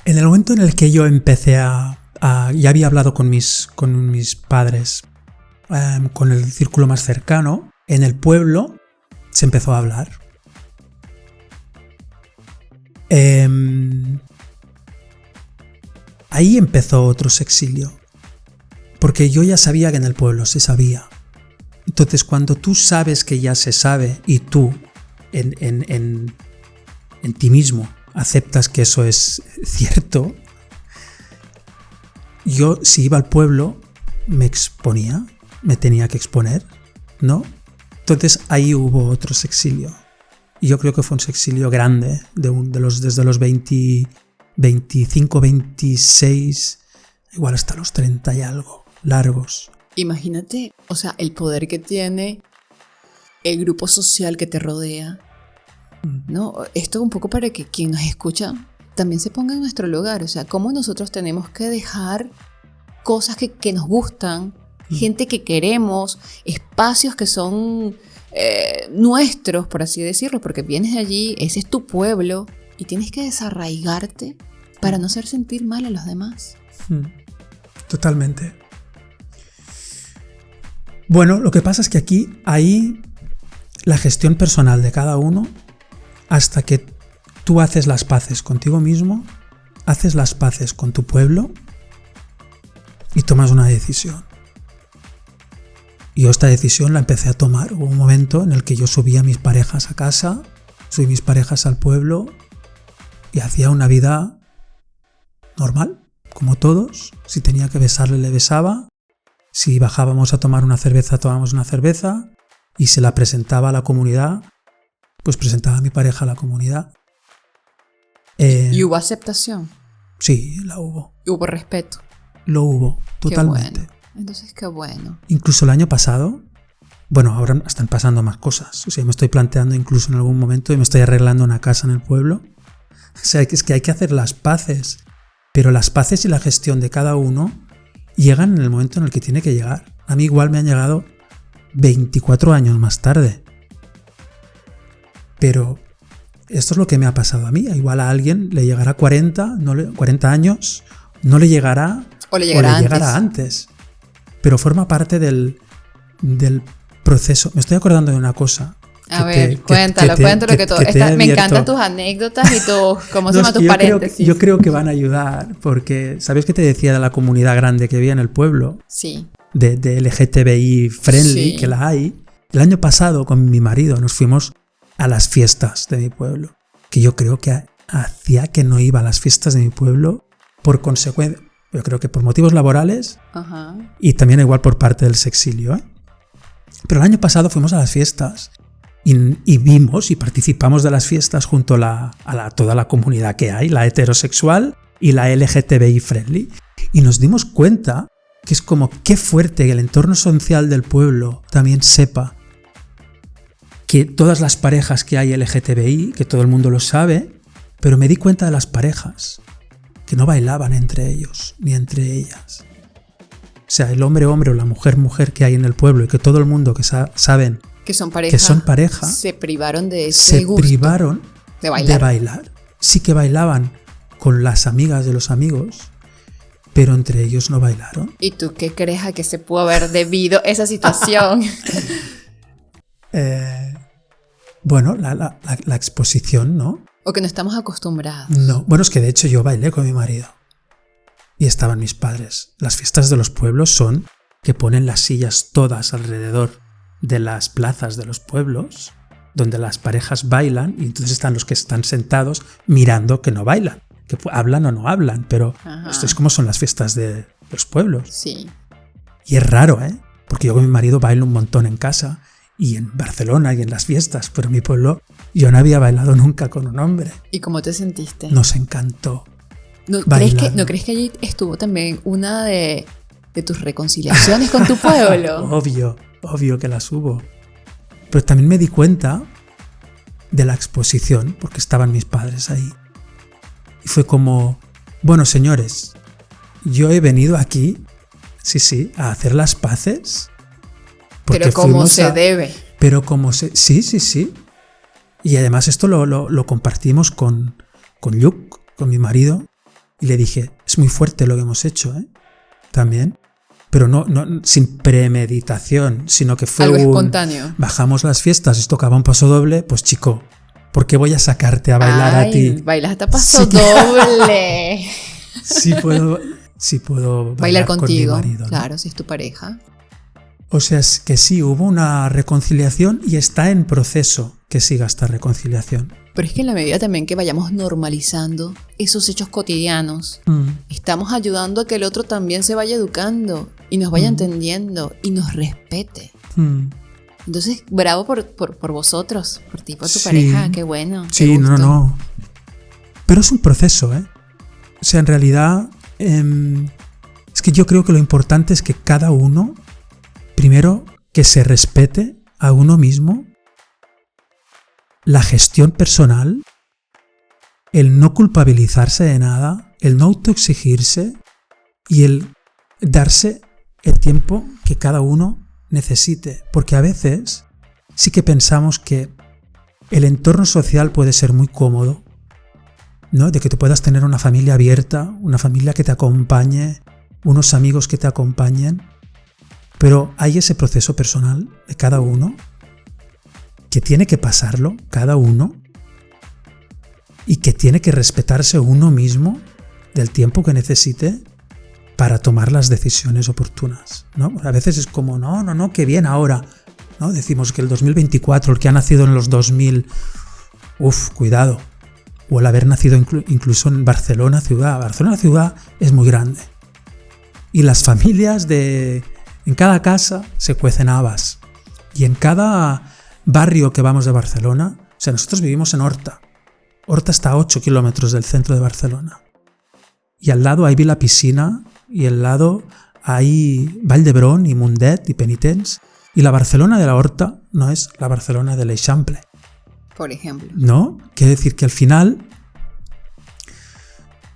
Speaker 3: En el momento en el que yo empecé ya había hablado con mis padres, con el círculo más cercano, en el pueblo se empezó a hablar. Ahí empezó otro sexilio. Porque yo ya sabía que en el pueblo se sabía. Entonces, cuando tú sabes que ya se sabe y tú en ti mismo aceptas que eso es cierto, yo si iba al pueblo me exponía, me tenía que exponer, ¿no? Entonces ahí hubo otro sexilio. Y yo creo que fue un sexilio grande, desde los 20, 25, 26, igual hasta los 30 y algo. Largos.
Speaker 1: Imagínate, o sea, el poder que tiene el grupo social que te rodea, ¿no? Esto un poco para que quien nos escucha también se ponga en nuestro lugar, o sea, cómo nosotros tenemos que dejar cosas que nos gustan, gente que queremos, espacios que son nuestros, por así decirlo, porque vienes de allí, ese es tu pueblo, y tienes que desarraigarte para no hacer sentir mal a los demás.
Speaker 3: Totalmente. Bueno, lo que pasa es que aquí hay la gestión personal de cada uno hasta que tú haces las paces contigo mismo, haces las paces con tu pueblo y tomas una decisión. Yo esta decisión la empecé a tomar. Hubo un momento en el que yo subía a mis parejas a casa, subí mis parejas al pueblo y hacía una vida normal, como todos. Si tenía que besarle, le besaba. Si bajábamos a tomar una cerveza, tomábamos una cerveza, y se la presentaba a la comunidad, pues presentaba a mi pareja a la comunidad.
Speaker 1: ¿Y hubo aceptación?
Speaker 3: Sí, la hubo.
Speaker 1: ¿Y hubo respeto?
Speaker 3: Lo hubo, totalmente.
Speaker 1: Qué bueno. Entonces, qué bueno.
Speaker 3: Incluso el año pasado, bueno, ahora están pasando más cosas. O sea, me estoy planteando incluso en algún momento y me estoy arreglando una casa en el pueblo. O sea, es que hay que hacer las paces, pero las paces y la gestión de cada uno llegan en el momento en el que tiene que llegar. A mí igual me han llegado 24 años más tarde. Pero esto es lo que me ha pasado a mí. Igual a alguien le llegará 40 años, no le llegará
Speaker 1: o le llegará
Speaker 3: antes. Pero forma parte del proceso. Me estoy acordando de una cosa.
Speaker 1: A ver, cuéntalo que todo. Me encantan tus anécdotas y tus paréntesis.
Speaker 3: Yo creo que van a ayudar, porque ¿sabes qué te decía de la comunidad grande que había en el pueblo?
Speaker 1: Sí.
Speaker 3: De LGTBI friendly,
Speaker 1: sí.
Speaker 3: Que la hay. El año pasado con mi marido nos fuimos a las fiestas de mi pueblo, que yo creo que hacía que no iba a las fiestas de mi pueblo por consecuencia, yo creo que por motivos laborales. Ajá. Y también igual por parte del sexilio, ¿eh? Pero el año pasado fuimos a las fiestas y vimos y participamos de las fiestas junto a toda la comunidad que hay, la heterosexual y la LGTBI friendly, y nos dimos cuenta que es como qué fuerte que el entorno social del pueblo también sepa que todas las parejas que hay LGTBI, que todo el mundo lo sabe, pero me di cuenta de las parejas que no bailaban entre ellos ni entre ellas. O sea, el hombre-hombre o la mujer-mujer que hay en el pueblo y que todo el mundo que saben
Speaker 1: que son pareja se privaron de ese gusto.
Speaker 3: Se privaron de bailar. Sí que bailaban con las amigas de los amigos, pero entre ellos no bailaron.
Speaker 1: ¿Y tú qué crees a que se pudo haber debido esa situación?
Speaker 3: Bueno, la exposición, ¿no?
Speaker 1: O que no estamos acostumbrados.
Speaker 3: No, bueno, es que de hecho yo bailé con mi marido. Y estaban mis padres. Las fiestas de los pueblos son que ponen las sillas todas alrededor de las plazas de los pueblos, donde las parejas bailan, y entonces están los que están sentados mirando que no bailan, que hablan o no hablan, pero esto es como son las fiestas de los pueblos.
Speaker 1: Sí.
Speaker 3: Y es raro, ¿eh? Porque yo con mi marido bailo un montón en casa y en Barcelona y en las fiestas, pero en mi pueblo yo no había bailado nunca con un hombre.
Speaker 1: ¿Y cómo te sentiste?
Speaker 3: Nos encantó.
Speaker 1: ¿No crees que allí estuvo también una de tus reconciliaciones con tu pueblo?
Speaker 3: Obvio que las hubo. Pero también me di cuenta de la exposición, porque estaban mis padres ahí. Y fue como, bueno, señores, yo he venido aquí, sí, a hacer las paces.
Speaker 1: Pero como se debe.
Speaker 3: Sí. Y además esto lo compartimos con Luke, con mi marido, y le dije, es muy fuerte lo que hemos hecho, ¿eh? También. Pero no sin premeditación, sino que fue
Speaker 1: algo espontáneo.
Speaker 3: Bajamos las fiestas y tocaba un paso doble, pues chico, ¿por qué voy a sacarte a bailar a ti?
Speaker 1: Bailas hasta paso doble.
Speaker 3: Sí puedo
Speaker 1: bailar contigo,
Speaker 3: con mi marido, ¿no?
Speaker 1: Claro, si es tu pareja.
Speaker 3: O sea, es que sí, hubo una reconciliación y está en proceso que siga esta reconciliación.
Speaker 1: Pero es que en la medida también que vayamos normalizando esos hechos cotidianos, estamos ayudando a que el otro también se vaya educando y nos vaya entendiendo y nos respete. Entonces, bravo por vosotros, por ti, por tu pareja, qué bueno.
Speaker 3: Sí, no. Pero es un proceso, ¿eh? O sea, en realidad, es que yo creo que lo importante es que cada uno, primero, que se respete a uno mismo, la gestión personal, el no culpabilizarse de nada, el no autoexigirse y el darse el tiempo que cada uno necesite. Porque a veces sí que pensamos que el entorno social puede ser muy cómodo, ¿no? De que tú puedas tener una familia abierta, una familia que te acompañe, unos amigos que te acompañen, pero hay ese proceso personal de cada uno que tiene que pasarlo cada uno y que tiene que respetarse uno mismo del tiempo que necesite para tomar las decisiones oportunas, ¿no? A veces es como, no, qué bien ahora, ¿no? Decimos que el 2024, el que ha nacido en los 2000, cuidado. O el haber nacido incluso en Barcelona ciudad. Barcelona ciudad es muy grande. Y las familias en cada casa se cuecen habas. Y en cada barrio que vamos de Barcelona, o sea, nosotros vivimos en Horta. Horta está a 8 kilómetros del centro de Barcelona. Y al lado hay Vila Piscina, y al lado hay Vall d'Hebron y Mundet y Penitents. Y la Barcelona de la Horta no es la Barcelona de l'Eixample.
Speaker 1: Por ejemplo.
Speaker 3: ¿No? Quiere decir que al final,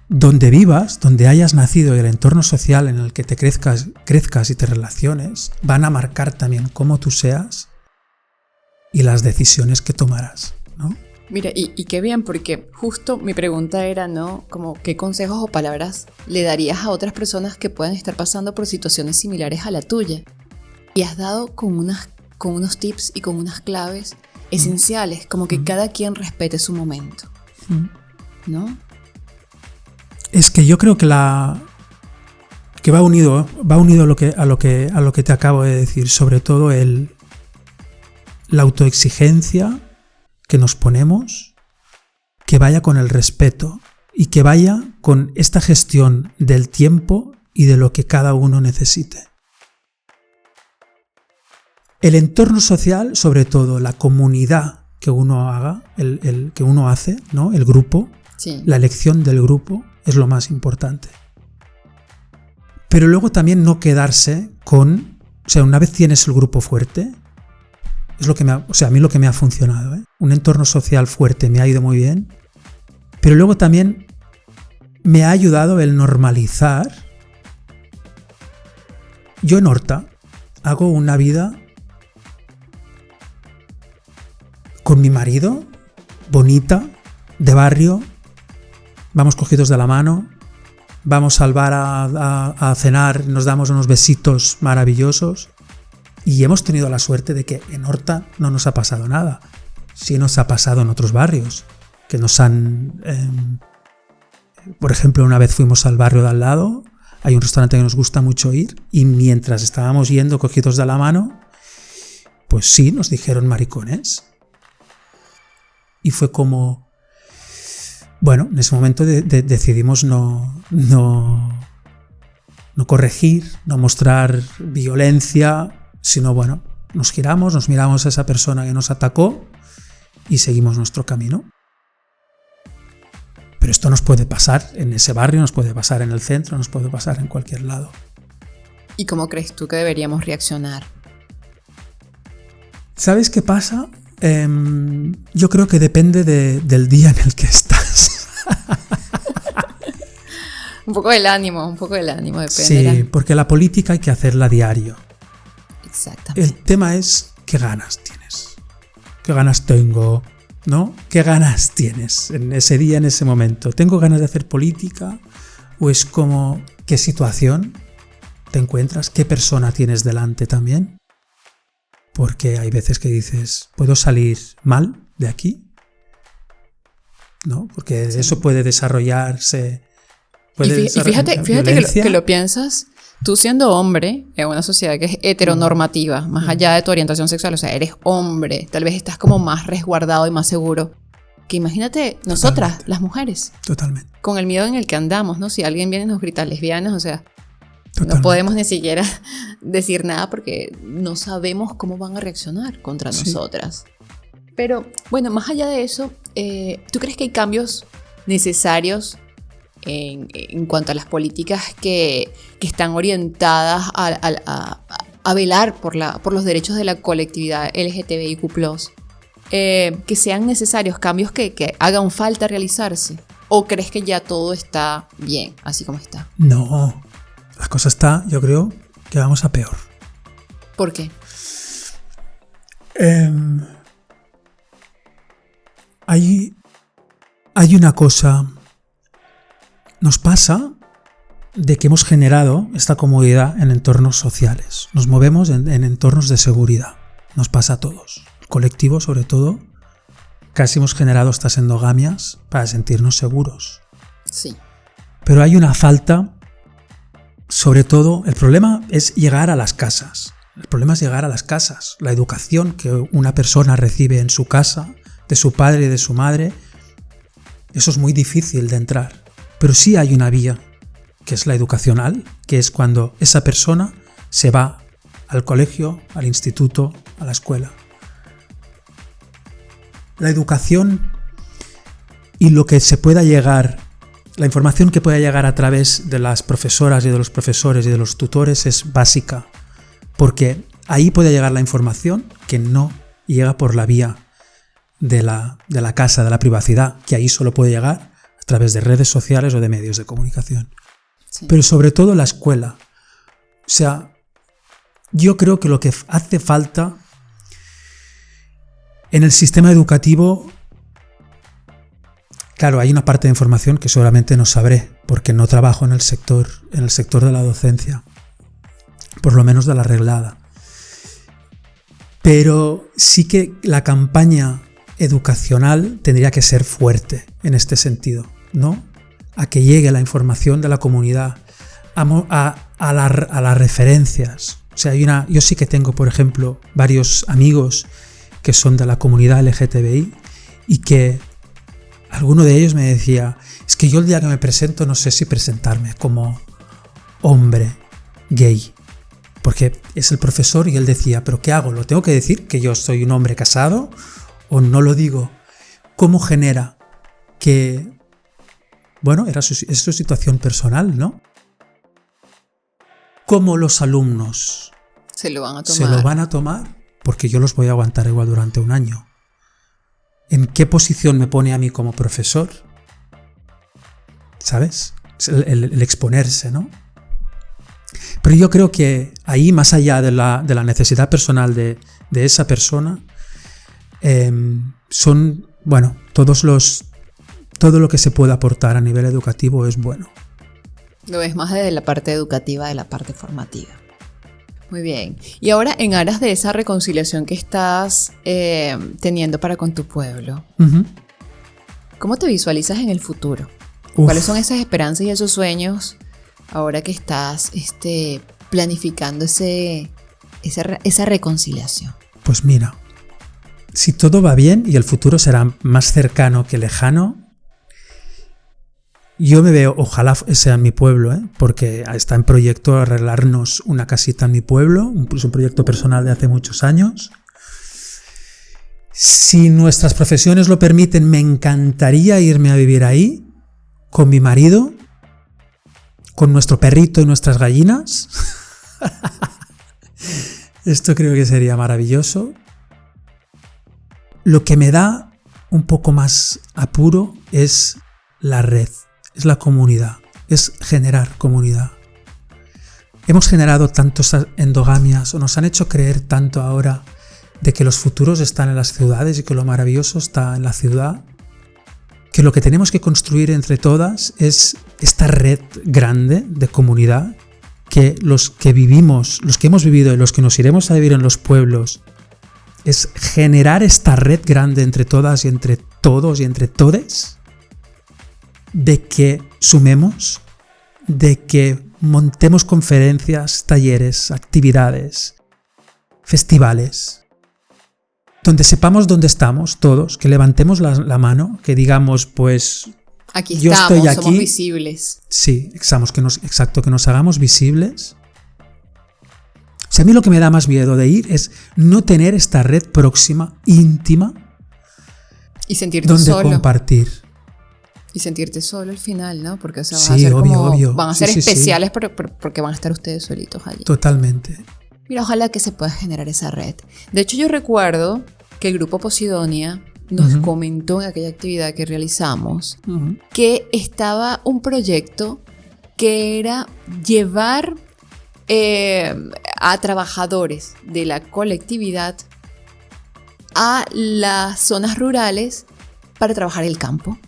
Speaker 3: donde vivas, donde hayas nacido y el entorno social en el que te crezcas y te relaciones, van a marcar también cómo tú seas y las decisiones que tomarás, ¿no?
Speaker 1: Mira, y qué bien, porque justo mi pregunta era, ¿no? Como, ¿qué consejos o palabras le darías a otras personas que puedan estar pasando por situaciones similares a la tuya? Y has dado con unos tips y con unas claves esenciales, como que cada quien respete su momento, ¿no?
Speaker 3: Es que yo creo que que va unido a lo que te acabo de decir, sobre todo la autoexigencia que nos ponemos, que vaya con el respeto y que vaya con esta gestión del tiempo y de lo que cada uno necesite. El entorno social, sobre todo la comunidad que uno haga, el que uno hace, ¿no? El grupo,
Speaker 1: sí.
Speaker 3: La elección del grupo es lo más importante. Pero luego también no quedarse con, o sea, una vez tienes el grupo fuerte, es lo que a mí lo que me ha funcionado, ¿eh? Un entorno social fuerte me ha ido muy bien, pero luego también me ha ayudado el normalizar. Yo en Horta hago una vida con mi marido, bonita, de barrio, vamos cogidos de la mano, vamos al bar a cenar, nos damos unos besitos maravillosos. Y hemos tenido la suerte de que en Horta no nos ha pasado nada. Sí nos ha pasado en otros barrios, que nos han... por ejemplo, una vez fuimos al barrio de al lado, hay un restaurante que nos gusta mucho ir, y mientras estábamos yendo cogidos de la mano, pues sí, nos dijeron maricones. Y fue como... Bueno, en ese momento decidimos no corregir, no mostrar violencia, sino bueno, nos giramos, nos miramos a esa persona que nos atacó y seguimos nuestro camino. Pero esto nos puede pasar en ese barrio, nos puede pasar en el centro, nos puede pasar en cualquier lado.
Speaker 1: ¿Y cómo crees tú que deberíamos reaccionar?
Speaker 3: ¿Sabes qué pasa? Yo creo que depende del día en el que estás.
Speaker 1: Un poco del ánimo, depende.
Speaker 3: Sí, porque la política hay que hacerla diario.
Speaker 1: Exactamente.
Speaker 3: El tema es qué ganas tienes, qué ganas tengo, ¿no? ¿Qué ganas tienes en ese día, en ese momento? ¿Tengo ganas de hacer política? ¿O es como qué situación te encuentras? ¿Qué persona tienes delante también? Porque hay veces que dices, ¿puedo salir mal de aquí? ¿No? Porque
Speaker 1: sí.
Speaker 3: Eso puede desarrollarse.
Speaker 1: Y fíjate que lo piensas. Tú siendo hombre en una sociedad que es heteronormativa, más allá de tu orientación sexual, o sea, eres hombre, tal vez estás como más resguardado y más seguro. Que imagínate nosotras,
Speaker 3: Totalmente.
Speaker 1: Las mujeres.
Speaker 3: Totalmente.
Speaker 1: Con el miedo en el que andamos, ¿no? Si alguien viene y nos grita lesbianas, o sea,
Speaker 3: Totalmente.
Speaker 1: no podemos ni siquiera decir nada porque no sabemos cómo van a reaccionar contra nosotras. Pero, bueno, más allá de eso, ¿tú crees que hay cambios necesarios en cuanto a las políticas que están orientadas a velar por los derechos de la colectividad LGTBIQ+, que sean necesarios, cambios que hagan falta realizarse? ¿O crees que ya todo está bien, así como está?
Speaker 3: No, la cosa está, yo creo, que vamos a peor.
Speaker 1: ¿Por qué?
Speaker 3: Hay una cosa... Nos pasa de que hemos generado esta comodidad en entornos sociales. Nos movemos en entornos de seguridad. Nos pasa a todos. El colectivo, sobre todo, casi hemos generado estas endogamias para sentirnos seguros.
Speaker 1: Sí.
Speaker 3: Pero hay una falta, sobre todo, el problema es llegar a las casas. El problema es llegar a las casas. La educación que una persona recibe en su casa, de su padre y de su madre, eso es muy difícil de entrar. Pero sí hay una vía, que es la educacional, que es cuando esa persona se va al colegio, al instituto, a la escuela. La educación y lo que se pueda llegar, la información que pueda llegar a través de las profesoras y de los profesores y de los tutores es básica, porque ahí puede llegar la información que no llega por la vía de la casa, de la privacidad, que ahí solo puede llegar a través de redes sociales o de medios de comunicación.
Speaker 1: Sí.
Speaker 3: Pero sobre todo la escuela. O sea, yo creo que lo que hace falta en el sistema educativo Claro, hay una parte de información que seguramente no sabré, porque no trabajo en el sector de la docencia, por lo menos de la reglada. Pero sí que la campaña educacional tendría que ser fuerte en este sentido, ¿no? A que llegue la información de la comunidad, a las referencias. O sea, yo sí que tengo, por ejemplo, varios amigos que son de la comunidad LGTBI y que alguno de ellos me decía, es que yo el día que me presento no sé si presentarme como hombre gay. Porque es el profesor y él decía, ¿pero qué hago? ¿Lo tengo que decir que yo soy un hombre casado o no lo digo? ¿Cómo genera que... Bueno, es su situación personal, ¿no? ¿Cómo los alumnos
Speaker 1: se lo van a tomar? Porque yo los voy a aguantar igual durante un año. ¿En qué posición me pone a mí como profesor? ¿Sabes? El exponerse, ¿no? Pero yo creo que ahí, más allá de la necesidad personal de esa persona, son, bueno, todo lo que se puede aportar a nivel educativo es bueno. Lo ves más desde la parte educativa, de la parte formativa. Muy bien. Y ahora, en aras de esa reconciliación que estás teniendo para con tu pueblo, ¿cómo te visualizas en el futuro? ¿Cuáles son esas esperanzas y esos sueños ahora que estás planificando esa reconciliación?
Speaker 3: Pues mira, si todo va bien y el futuro será más cercano que lejano, yo me veo, ojalá sea en mi pueblo, porque está en proyecto arreglarnos una casita en mi pueblo, incluso un proyecto personal de hace muchos años. Si nuestras profesiones lo permiten, me encantaría irme a vivir ahí, con mi marido, con nuestro perrito y nuestras gallinas. Esto creo que sería maravilloso. Lo que me da un poco más apuro es la red, es la comunidad, es generar comunidad. Hemos generado tantas endogamias o nos han hecho creer tanto ahora de que los futuros están en las ciudades y que lo maravilloso está en la ciudad, que lo que tenemos que construir entre todas es esta red grande de comunidad, que los que vivimos, los que hemos vivido y los que nos iremos a vivir en los pueblos, es generar esta red grande entre todas y entre todos y entre todes, de que sumemos, de que montemos conferencias, talleres, actividades, festivales, donde sepamos dónde estamos todos, que levantemos la mano, que digamos, pues,
Speaker 1: aquí
Speaker 3: yo
Speaker 1: estamos,
Speaker 3: estoy aquí.
Speaker 1: Somos visibles.
Speaker 3: Sí, exacto, que nos hagamos visibles. O sea, a mí lo que me da más miedo de ir es no tener esta red próxima, íntima,
Speaker 1: y sentirte
Speaker 3: donde
Speaker 1: solo.
Speaker 3: compartir.
Speaker 1: Y sentirte solo al final, ¿no? Porque, o sea,
Speaker 3: Sí, obvio.
Speaker 1: Van a ser
Speaker 3: Sí.
Speaker 1: especiales porque van a estar ustedes solitos allí.
Speaker 3: Totalmente.
Speaker 1: Mira, ojalá que se pueda generar esa red. De hecho, yo recuerdo que el grupo Posidonia nos comentó en aquella actividad que realizamos que estaba un proyecto que era llevar a trabajadores de la colectividad a las zonas rurales para trabajar el campo.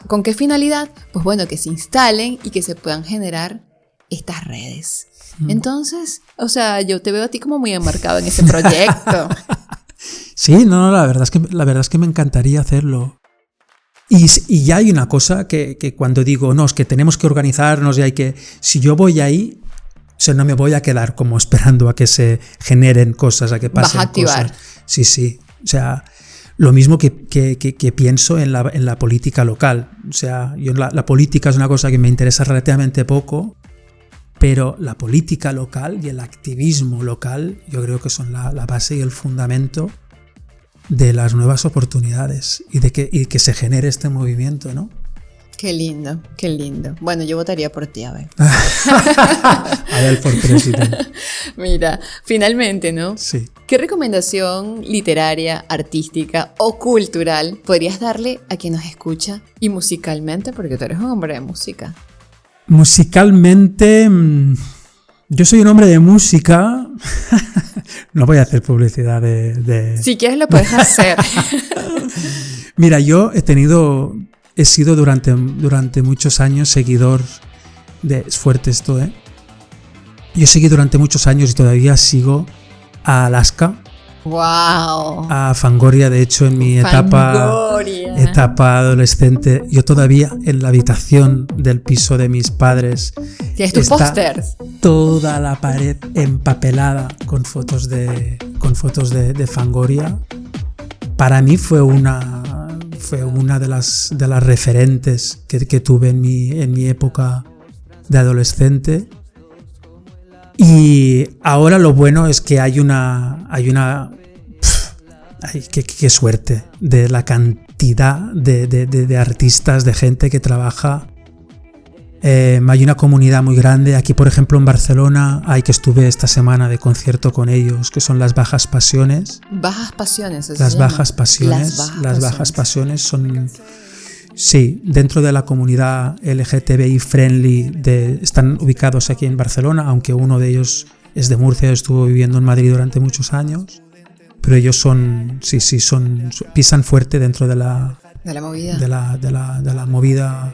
Speaker 1: ¿Con qué finalidad? Pues bueno, que se instalen y que se puedan generar estas redes. Entonces, o sea, yo te veo a ti como muy enmarcado en ese proyecto.
Speaker 3: Sí, no, la verdad es que me encantaría hacerlo. Y ya hay una cosa que cuando digo, no, es que tenemos que organizarnos y hay que... Si yo voy ahí, o sea, no me voy a quedar como esperando a que se generen cosas, a que pasen
Speaker 1: Vas a activar.
Speaker 3: cosas. Sí. O sea, lo mismo que pienso en la política local. O sea, yo la política es una cosa que me interesa relativamente poco, pero la política local y el activismo local yo creo que son la base y el fundamento de las nuevas oportunidades y de que se genere este movimiento, ¿no?
Speaker 1: Qué lindo, qué lindo. Bueno, yo votaría por ti, a ver.
Speaker 3: Adel for President.
Speaker 1: Mira, finalmente, ¿no?
Speaker 3: Sí.
Speaker 1: ¿Qué recomendación literaria, artística o cultural podrías darle a quien nos escucha? Y musicalmente, porque tú eres un hombre de música.
Speaker 3: Musicalmente, Yo soy un hombre de música. No voy a hacer publicidad de...
Speaker 1: Si quieres lo puedes hacer.
Speaker 3: Mira, yo he sido durante muchos años seguidor de... Es fuerte esto, ¿eh? Yo seguí durante muchos años y todavía sigo a Alaska.
Speaker 1: ¡Wow!
Speaker 3: A Fangoria, de hecho, en mi etapa adolescente. Yo todavía en la habitación del piso de mis padres.
Speaker 1: ¿Tienes tus pósters?
Speaker 3: Toda la pared empapelada con fotos de Fangoria. Para mí fue una de las referentes que tuve en mi época de adolescente. Y ahora lo bueno es que hay una qué suerte de la cantidad de artistas, de gente que trabaja. Hay una comunidad muy grande. Aquí, por ejemplo, en Barcelona, que estuve esta semana de concierto con ellos, que son las Bajas Pasiones.
Speaker 1: Bajas Pasiones.
Speaker 3: Las Bajas Pasiones. Las Bajas Pasiones son... Sí, dentro de la comunidad LGTBI friendly están ubicados aquí en Barcelona, aunque uno de ellos es de Murcia, estuvo viviendo en Madrid durante muchos años, pero ellos pisan fuerte dentro de la
Speaker 1: movida,
Speaker 3: de la movida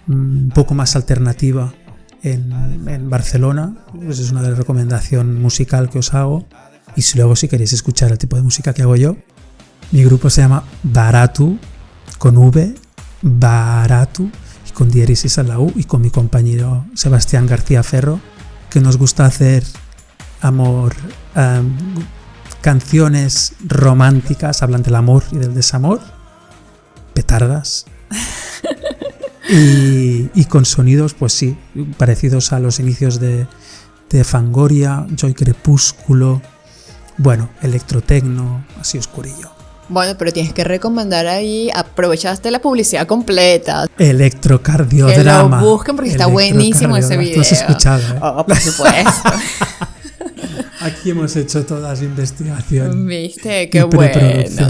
Speaker 3: un poco más alternativa en Barcelona. Pues es una recomendación musical que os hago, y si queréis escuchar el tipo de música que hago yo, mi grupo se llama Baratu, con V, Baratu, y con diéresis a la U, y con mi compañero Sebastián García Ferro, que nos gusta hacer canciones románticas, hablan del amor y del desamor, petardas, y con sonidos, pues sí, parecidos a los inicios de Fangoria, Joy Crepúsculo, bueno, electrotecno, así oscurillo.
Speaker 1: Bueno, pero tienes que recomendar ahí, aprovechaste la publicidad completa.
Speaker 3: Electrocardiodrama.
Speaker 1: Que lo busquen porque está buenísimo ese video.
Speaker 3: Lo has escuchado, ¿eh?
Speaker 1: Oh, por supuesto.
Speaker 3: Aquí hemos hecho todas investigación.
Speaker 1: ¿Viste? Qué bueno.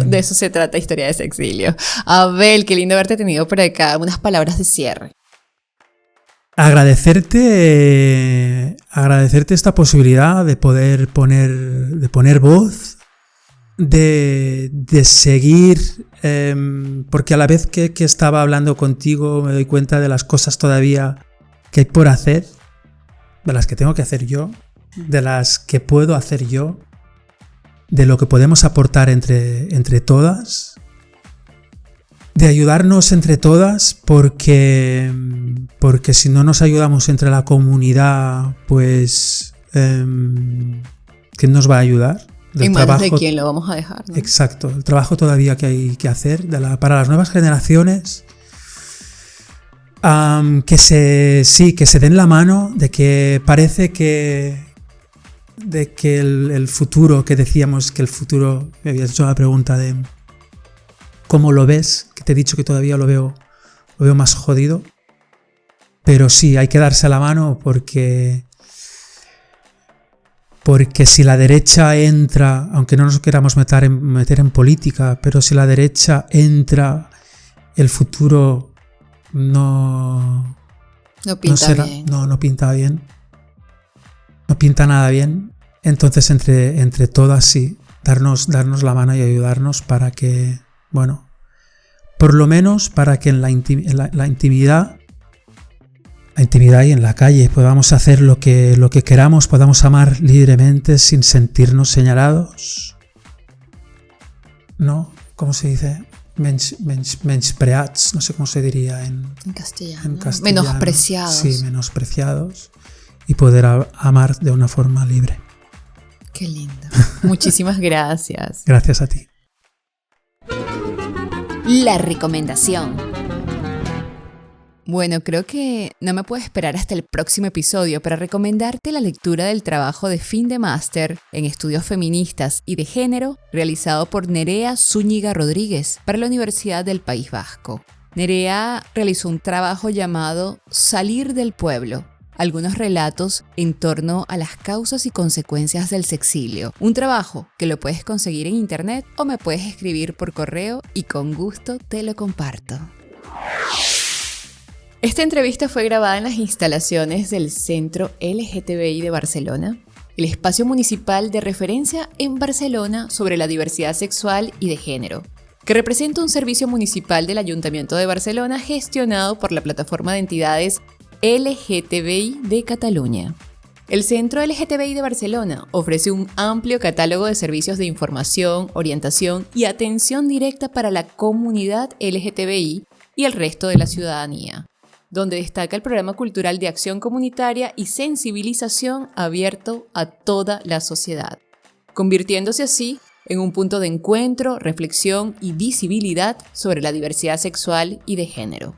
Speaker 1: De eso se trata Historia de Sexilio. Abel, qué lindo haberte tenido por acá. Unas palabras de cierre.
Speaker 3: Agradecerte esta posibilidad de poder poner voz, de seguir, porque a la vez que estaba hablando contigo me doy cuenta de las cosas todavía que hay por hacer, de las que tengo que hacer yo, de las que puedo hacer yo, de lo que podemos aportar entre todas, de ayudarnos entre todas, porque si no nos ayudamos entre la comunidad, pues ¿quién nos va a ayudar?
Speaker 1: En manos de quién lo vamos a dejar, ¿no?
Speaker 3: Exacto, el trabajo todavía que hay que hacer para las nuevas generaciones, que se den la mano, de que parece que el futuro, que decíamos que el futuro, me habías hecho la pregunta de cómo lo ves, que te he dicho que todavía lo veo más jodido, pero sí, hay que darse la mano porque si la derecha entra, aunque no nos queramos meter en política, pero si la derecha entra, el futuro no pinta bien. No pinta bien. No pinta nada bien. Entonces, entre todas, sí, darnos la mano y ayudarnos para que, bueno, por lo menos para que en la intimidad y en la calle podamos hacer lo que queramos, podamos amar libremente sin sentirnos señalados, ¿no? ¿Cómo se dice? Menyspreats, no sé cómo se diría en castellano.
Speaker 1: Menospreciados.
Speaker 3: Sí, menospreciados, y poder amar de una forma libre.
Speaker 1: Qué lindo. Muchísimas gracias.
Speaker 3: Gracias a ti.
Speaker 1: La recomendación. Bueno, creo que no me puedo esperar hasta el próximo episodio para recomendarte la lectura del trabajo de fin de máster en estudios feministas y de género realizado por Nerea Zúñiga Rodríguez para la Universidad del País Vasco. Nerea realizó un trabajo llamado Salir del pueblo, algunos relatos en torno a las causas y consecuencias del sexilio. Un trabajo que lo puedes conseguir en internet o me puedes escribir por correo y con gusto te lo comparto. Esta entrevista fue grabada en las instalaciones del Centro LGTBI de Barcelona, el espacio municipal de referencia en Barcelona sobre la diversidad sexual y de género, que representa un servicio municipal del Ayuntamiento de Barcelona gestionado por la plataforma de entidades LGTBI de Cataluña. El Centro LGTBI de Barcelona ofrece un amplio catálogo de servicios de información, orientación y atención directa para la comunidad LGTBI y el resto de la ciudadanía, donde destaca el programa cultural de acción comunitaria y sensibilización abierto a toda la sociedad, convirtiéndose así en un punto de encuentro, reflexión y visibilidad sobre la diversidad sexual y de género.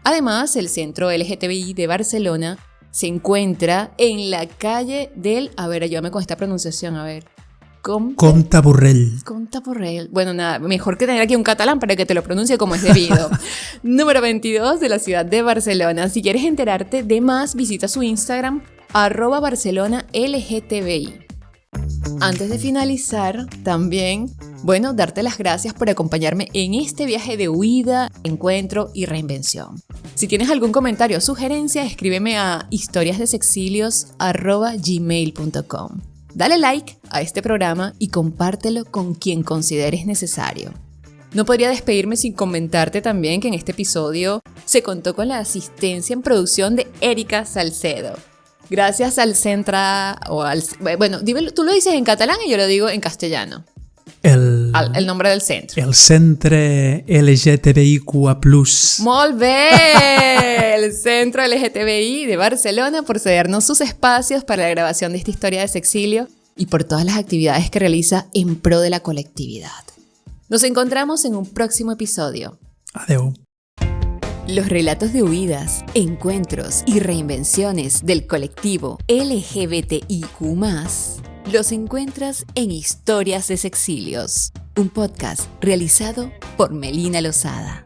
Speaker 1: Además, el Centro LGTBI de Barcelona se encuentra en la calle del... ayúdame con esta pronunciación, Comte Borrell. Bueno, nada, mejor que tener aquí un catalán para que te lo pronuncie como es debido. Número 22 de la ciudad de Barcelona. Si quieres enterarte de más, visita su Instagram, @BarcelonaLGTBI. Antes de finalizar, también, darte las gracias por acompañarme en este viaje de huida, encuentro y reinvención. Si tienes algún comentario o sugerencia, escríbeme a historiasdesexilios@gmail.com. Dale like a este programa y compártelo con quien consideres necesario. No podría despedirme sin comentarte también que en este episodio se contó con la asistencia en producción de Erika Salcedo. Gracias al Centra, tú lo dices en catalán y yo lo digo en castellano. El nombre del centro.
Speaker 3: El Centre LGTBIQA+.
Speaker 1: Molt bé! El Centro LGTBI de Barcelona por cedernos sus espacios para la grabación de esta historia de sexilio y por todas las actividades que realiza en pro de la colectividad. Nos encontramos en un próximo episodio.
Speaker 3: Adeu.
Speaker 1: Los relatos de huidas, encuentros y reinvenciones del colectivo LGBTIQ+, los encuentras en Historias de Sexilios, un podcast realizado por Melina Lozada.